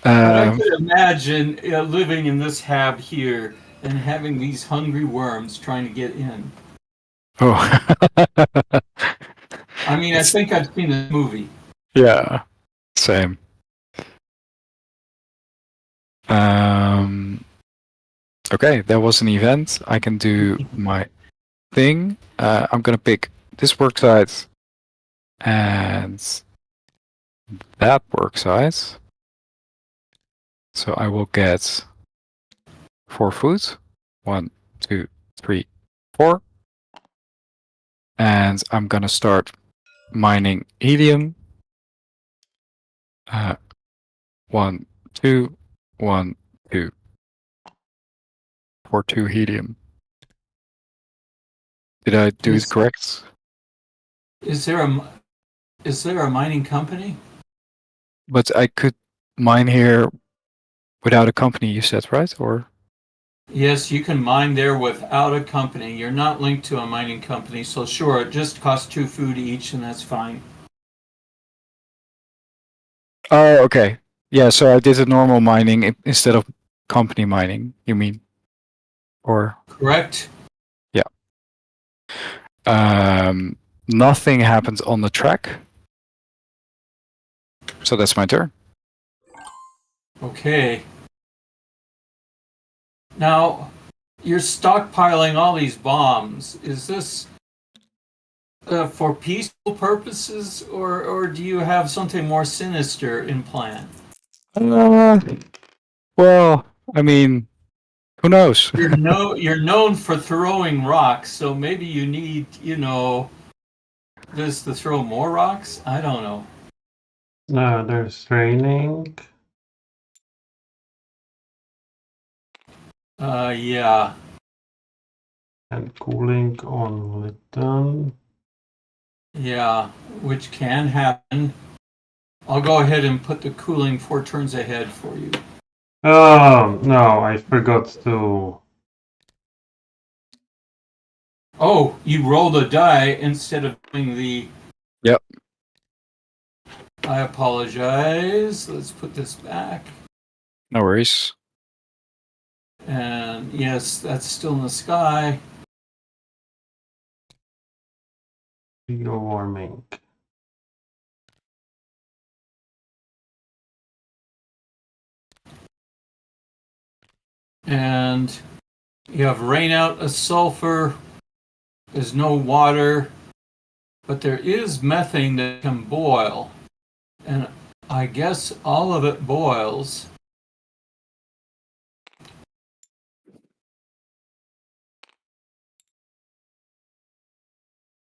But I Um, could imagine living in this hab here and having these hungry worms trying to get in. oh. I mean, I think I've seen this movie. Yeah, same. Okay, that was an event. I can do my thing. I'm gonna pick this work site and that work site. So I will get 4 food. 1, 2, 3, 4. And I'm gonna start mining helium. 1, 2, 1, 2. For 2 helium. Did I do it correct? Is there Is there a mining company? But I could mine here without a company, you said, right? Or Yes, you can mine there without a company. You're not linked to a mining company, so sure, it just costs 2 food each, and that's fine. oh, okay. Yeah, so I did a normal mining instead of company mining, you mean? Or Correct? nothing happens on the track. So that's my turn. Okay. Now, you're stockpiling all these bombs. Is this for peaceful purposes, or do you have something more sinister in plan? Well, I mean, who knows? You're known for throwing rocks, so maybe you need, this to throw more rocks? I don't know. No, there's training. Yeah. And cooling on Lytton. Yeah, which can happen. I'll go ahead and put the cooling 4 turns ahead for you. Oh, no, I forgot to. Oh, you roll the die instead of doing the... Yep. I apologize. Let's put this back. No worries. And yes, that's still in the sky. Global warming. And you have rain out of sulfur. There's no water, but there is methane that can boil. And I guess all of it boils.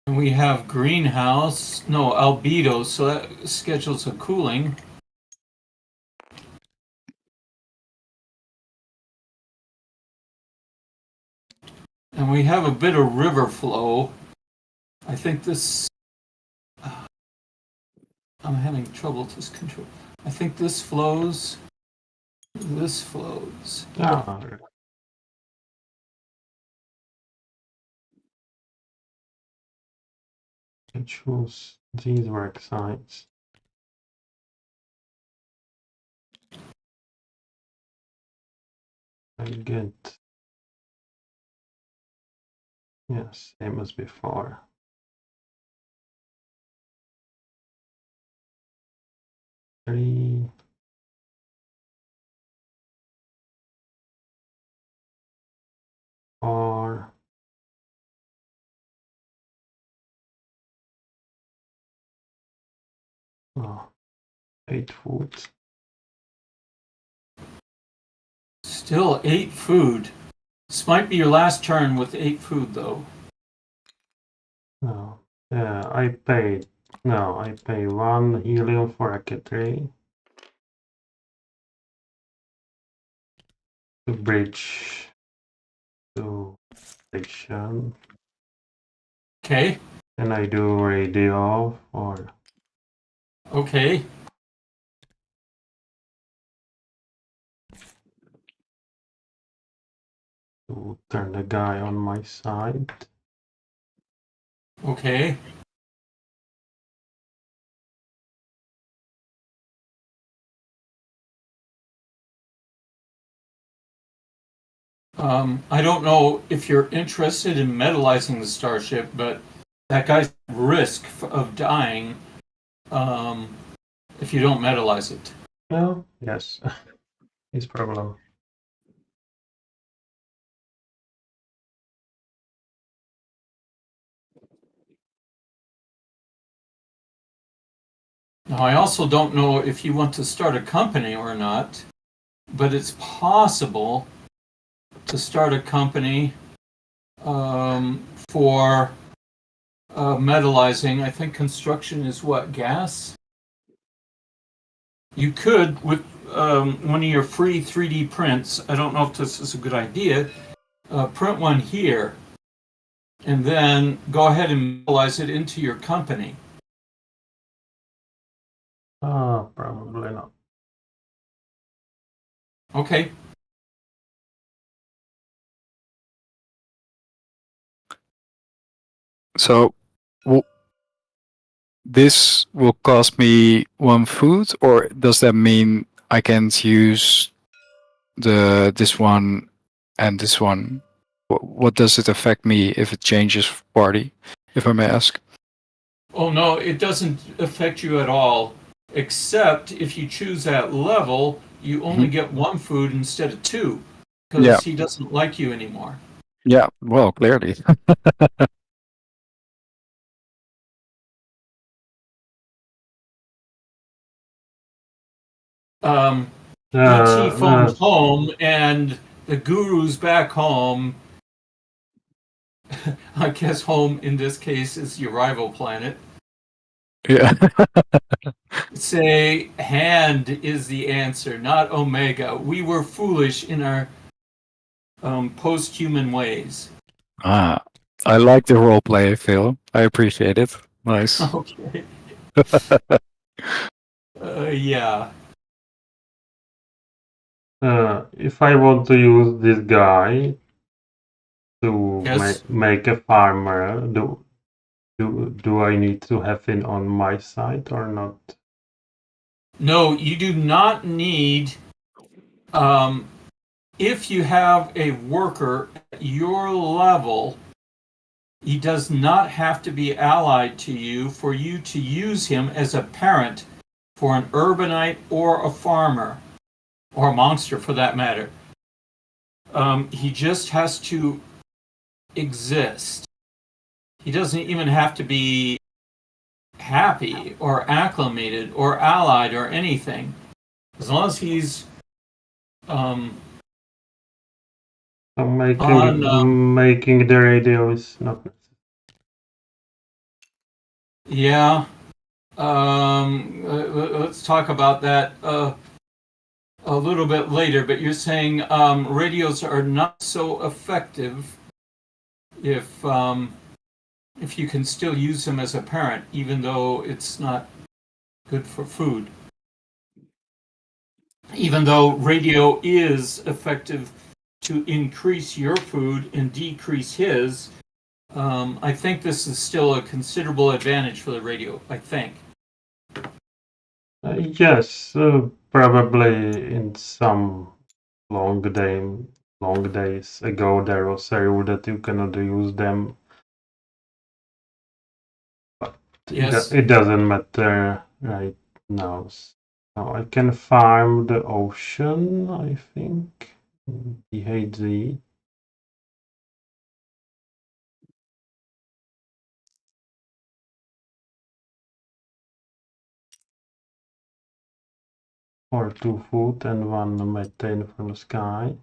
And we have greenhouse, no, albedo, so that schedules a cooling. And we have a bit of river flow. I think this... I'm having trouble with this control. I think this flows. This flows. Ah, I choose these work sites. I get. Yes, same as before. Three. Four. Oh, 8 food. Still 8 food. This might be your last turn with 8 food, though. No. Yeah, I paid. No, I pay 1 helium for rocketry. To bridge to station. Okay. And I do radio or Okay. to turn the guy on my side. Okay. I don't know if you're interested in metallizing the starship, but that guy's at risk of dying if you don't metallize it. No? Yes. His problem. Now, I also don't know if you want to start a company or not, but it's possible to start a company for metallizing. I think construction is what, gas? You could, with one of your free 3D prints, I don't know if this is a good idea, print one here, and then go ahead and metallize it into your company. Probably not. Okay. So, this will cost me 1 food, or does that mean I can't use this one and this one? What does it affect me if it changes party, if I may ask? Oh no, it doesn't affect you at all, except if you choose that level, you only get 1 food instead of 2, Yeah, because he doesn't like you anymore. yeah. Well, clearly. ET phones Uh, home, and the guru's back home. I guess home in this case is your rival planet. Yeah. Say hand is the answer, not omega. We were foolish in our post-human ways. Ah, I like the role play, Phil. I appreciate it. Nice. Okay. Yeah. if I want to use this guy to Yes. make a farmer, do I need to have him on my side or not? No, you do not need. Um, if you have a worker at your level, he does not have to be allied to you for you to use him as a parent for an urbanite or a farmer, or a monster for that matter. He just has to exist. He doesn't even have to be happy or acclimated or allied or anything. As long as he's um, So on, making the radio is not. yeah. Let's talk about that a little bit later. But you're saying radios are not so effective if you can still use them as a parent, even though it's not good for food. Even though radio is effective to increase your food and decrease his, I think this is still a considerable advantage for the radio. I think. Yes, probably in some long days ago there was a rule that you cannot use them, but Yes. it doesn't matter right now. So I can farm the ocean, I think. PHZ. Or 2 food and 1 methane from the sky.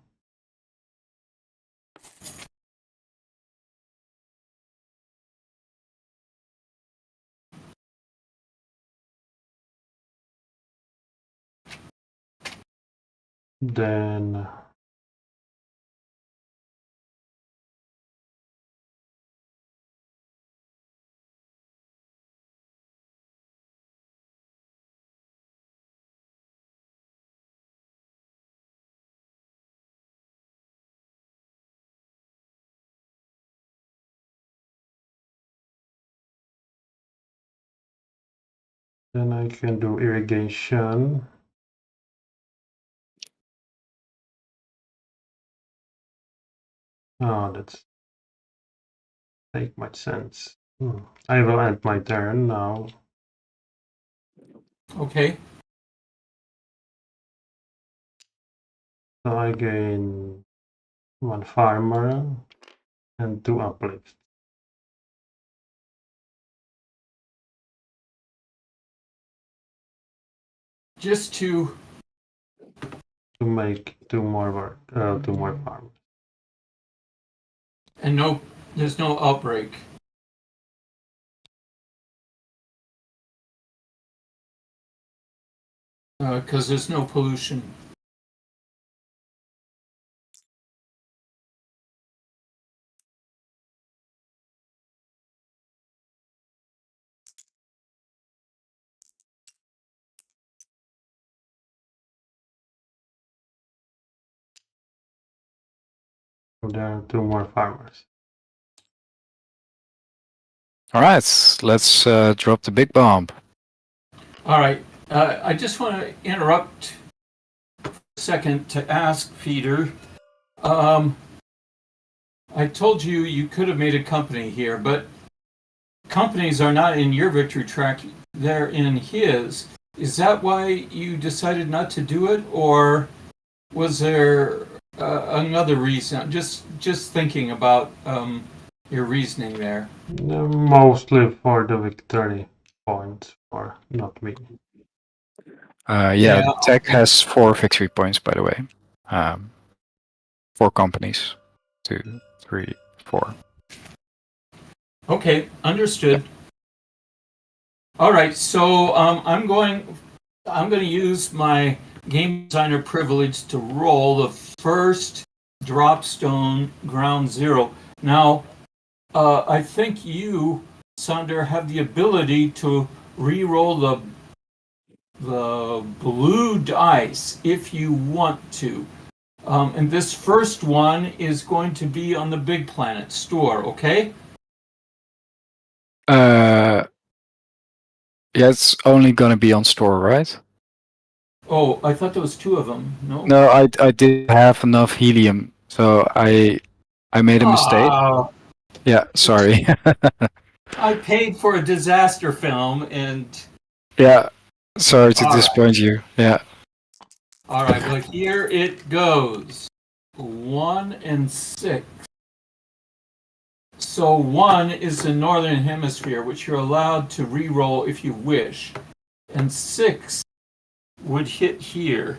Then I can do irrigation. Oh, that's make much sense. I will end my turn now. Okay. So I gain 1 farmer and 2 uplift. Just to Make 2 more work, 2 more farms. and no, there's no outbreak. Because there's no pollution. there are 2 more farmers. All right, let's drop the big bomb. All right. I just want to interrupt for a second to ask Peter. I told you you could have made a company here, but companies are not in your victory track, they're in his. Is that why you decided not to do it, or was there another reason? Just thinking about your reasoning there. Mostly for the victory points, or not me. Yeah, Tech has 4 victory points, by the way. 4 companies. 2, 3, 4. Okay, understood. All right, so I'm going to use my game designer privilege to roll the first dropstone ground zero. Now, I think you, Sander, have the ability to re-roll the blue dice if you want to. And this first one is going to be on the Big Planet store, okay? Yeah, it's only gonna be on store, right? Oh, I thought there was 2 of them. No? No, I didn't have enough helium, so I made a mistake. Yeah, sorry. I paid for a disaster film, and Yeah, sorry to All right. disappoint you. Yeah. all right, well, here it goes. 1 and 6. So 1 is the northern hemisphere, which you're allowed to re-roll if you wish, and 6 would hit here.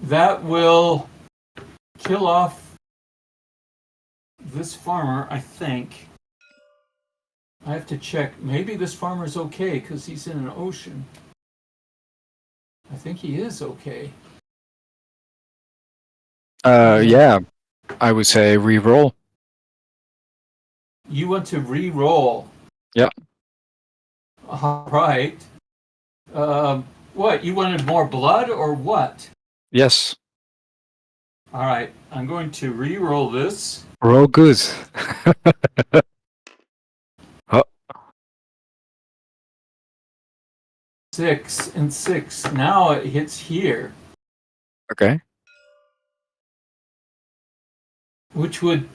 That will kill off this farmer, I think. I have to check. Maybe this farmer's okay because he's in an ocean. I think he is okay. Yeah, I would say re-roll. You want to re-roll? Yeah. All right. What? You wanted more blood or what? Yes. All right. I'm going to re-roll this. Roll good. Oh, 6 and 6. Now it hits here, okay. which would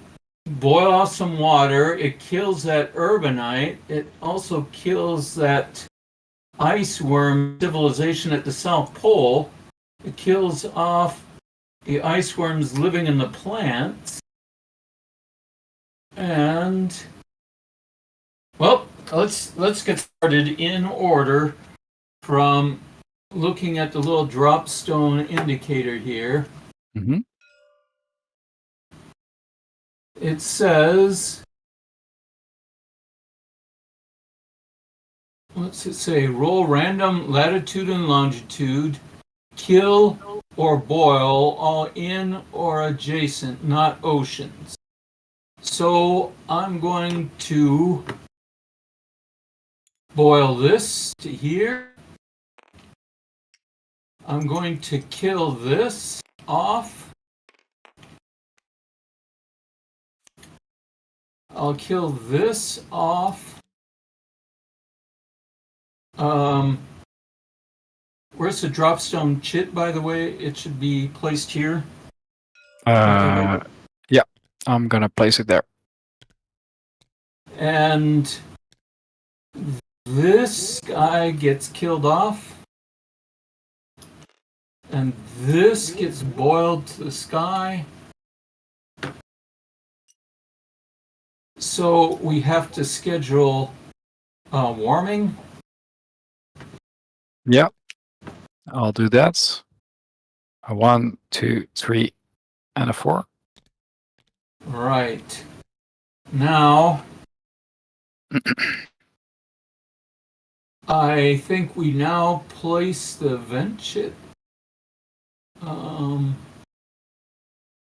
boil off some water. It kills that urbanite. It also kills that ice worm civilization at the South Pole. It kills off the ice worms living in the plants. And well, let's get started in order from looking at the little dropstone indicator here. Mm-hmm. It says, what's it say? Roll random latitude and longitude, kill or boil all in or adjacent, not oceans. So I'm going to boil this to here. I'm going to kill this off. I'll kill this off. Where's the dropstone chit, by the way? It should be placed here. Yeah, I'm gonna place it there. And this guy gets killed off. And this gets boiled to the sky. So we have to schedule warming. Yeah, I'll do that. A 1, 2, 3, and a 4. Right. Now, I think we now place the vent chit.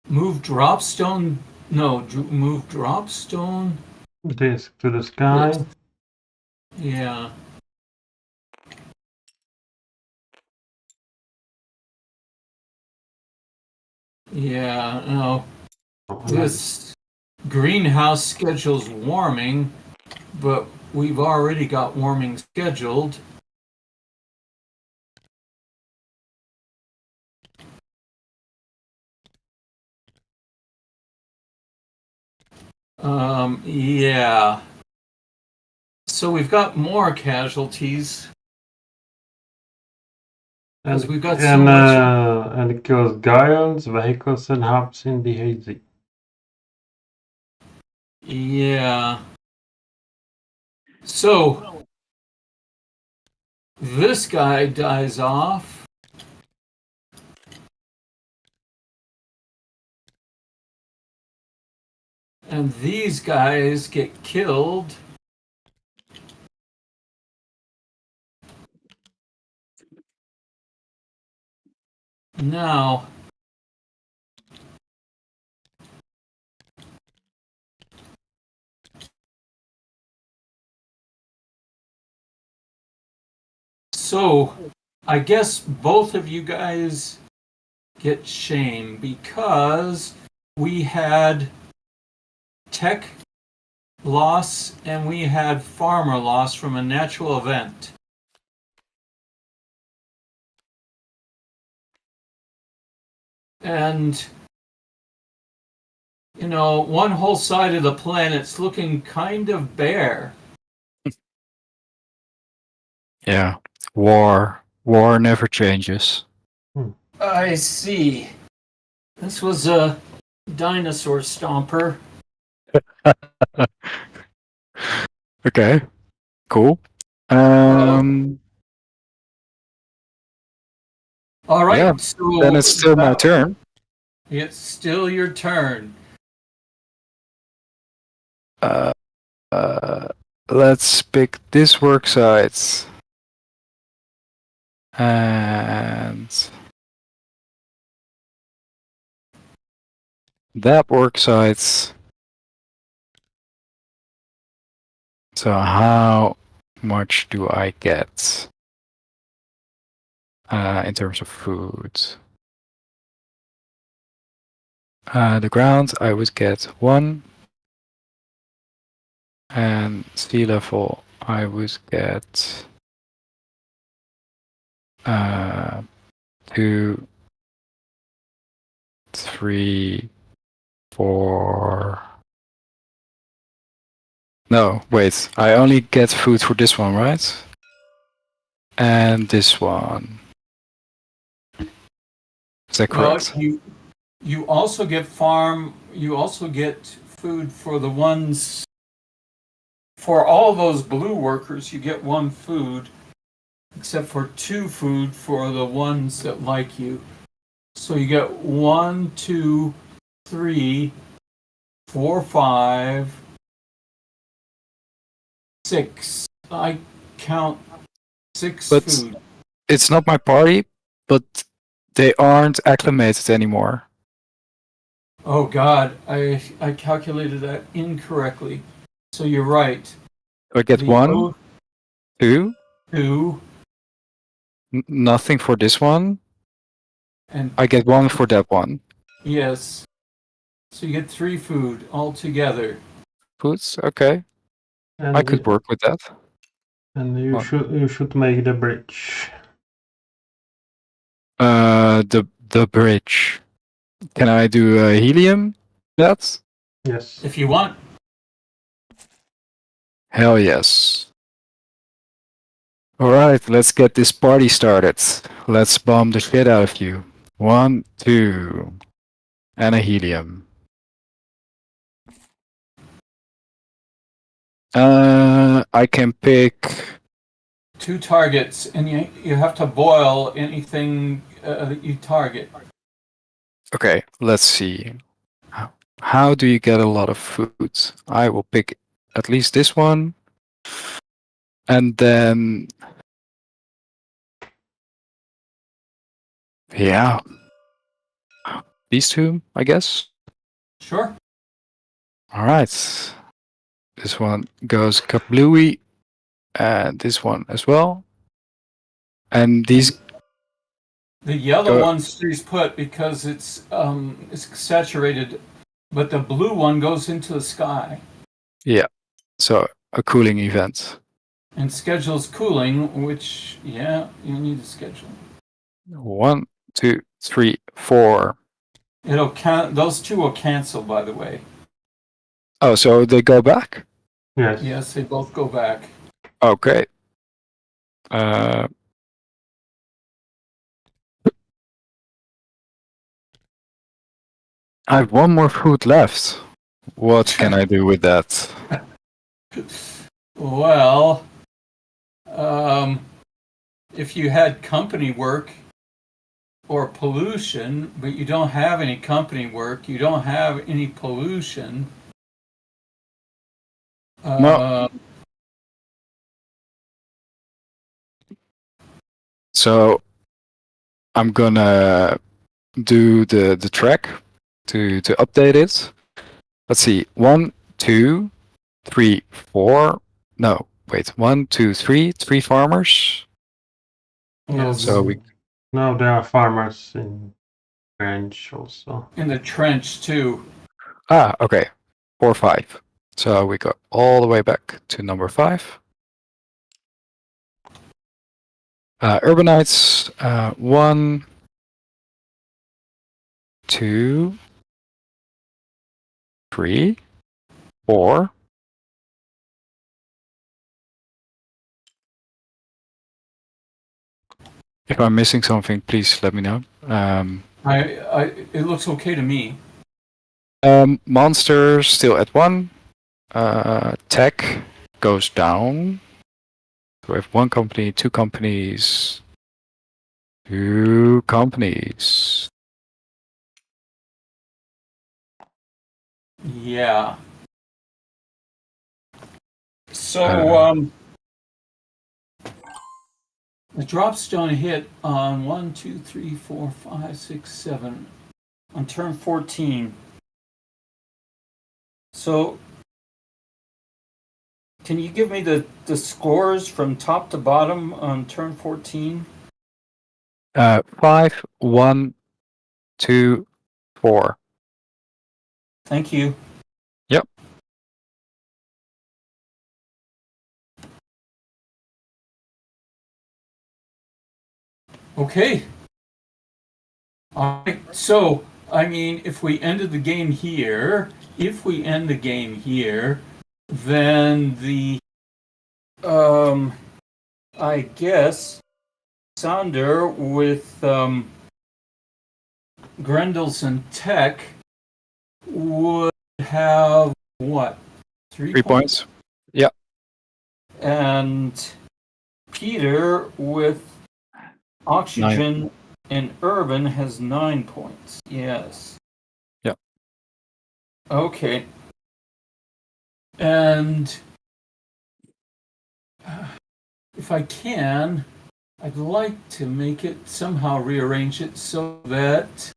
Move dropstone. No, move dropstone. Disk to the sky. Yeah. Yeah, no. Oh, This greenhouse schedules warming, but we've already got warming scheduled. Yeah. So we've got more casualties. Because we've got so much. And it kills guardians, vehicles, and hubs in the hazy. Yeah. So this guy dies off. And these guys get killed. Now, so I guess both of you guys get shame because we had tech loss and we had farmer loss from a natural event. And, you know, one whole side of the planet's looking kind of bare. Yeah. War never changes. I see. This was a dinosaur stomper. Okay. Cool. All right. Yeah. So Then it's still my turn. It's still your turn. Let's pick this work site. And that work site. So how much do I get in terms of food? The ground I would get 1. And sea level I would get 2, 3, 4. No, wait. I only get food for this one, right? And this one. Is that correct? Well, you also get farm. You also get food for the ones. For all those blue workers, you get 1 food, except for 2 food for the ones that like you. So you get 1, 2, 3, 4, 5, 6. I count 6 But food. it's not my party, but they aren't acclimated anymore. Oh God, I calculated that incorrectly. So you're right. I get The 1, 2, 2, nothing for this one. and I get 1 for that one. yes. So you get 3 food altogether. Foods, okay. And I could work with that. And you should make the bridge. The bridge. Can I do helium? That? Yes. If you want. Hell yes. Alright, let's get this party started. Let's bomb the shit out of you. 1, 2. And a helium. I can pick 2 targets, and you have to boil anything that you target. Okay, let's see. How do you get a lot of food? I will pick at least this one. And then... yeah. These 2, I guess. Sure. Alright. This one goes kablooey. And this one as well. And these The yellow Go- one stays put because it's saturated, but the blue one goes into the sky So a cooling event. and schedules cooling, which, yeah, you need to schedule. 1, 2, 3, 4. Those two will cancel, by the way. Oh, so they go back? Yes. Yes, they both go back. Okay. I have one more food left. What can I do with that? Well, if you had company work or pollution, but you don't have any company work, you don't have any pollution. No. So I'm gonna do the track to update it. Let's see. 1, 2, 3, 4. No, wait. 1, 2, 3. 3 farmers. Yes. So we. No, there are farmers in range also. In the trench too. Okay. 4, 5. So we go all the way back to number 5. Urbanites. 1, 2, 3, 4. If I'm missing something, please let me know. It looks okay to me. Monsters still at 1. Tech goes down. So we have 1 company, 2 companies, 2 companies. Yeah. So, the dropstone hit on 1, 2, 3, 4, 5, 6, 7 on turn 14. So, can you give me the scores from top to bottom on turn 14? 5, 1, 2, 4. Thank you. Yep. Okay. All right. So, I mean, if we ended the game here, then the I guess Sander with Grendels and Tech would have what? 3 points. Yeah. And Peter with Oxygen and Urban has 9 points. Yes. Yeah. Okay. And if I can, I'd like to make it somehow rearrange it so that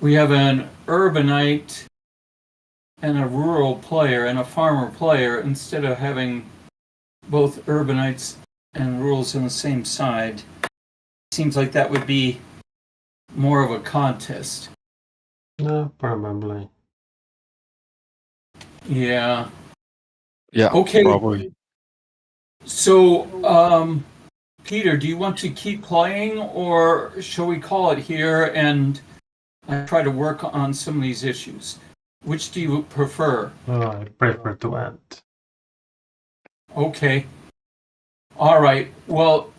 we have an urbanite and a rural player and a farmer player instead of having both urbanites and rurals on the same side. Seems like that would be more of a contest. No, probably. Yeah. Yeah. Okay. Probably. So, Peter, do you want to keep playing, or shall we call it here and try to work on some of these issues? Which do you prefer? I prefer to end. Okay. All right. Well,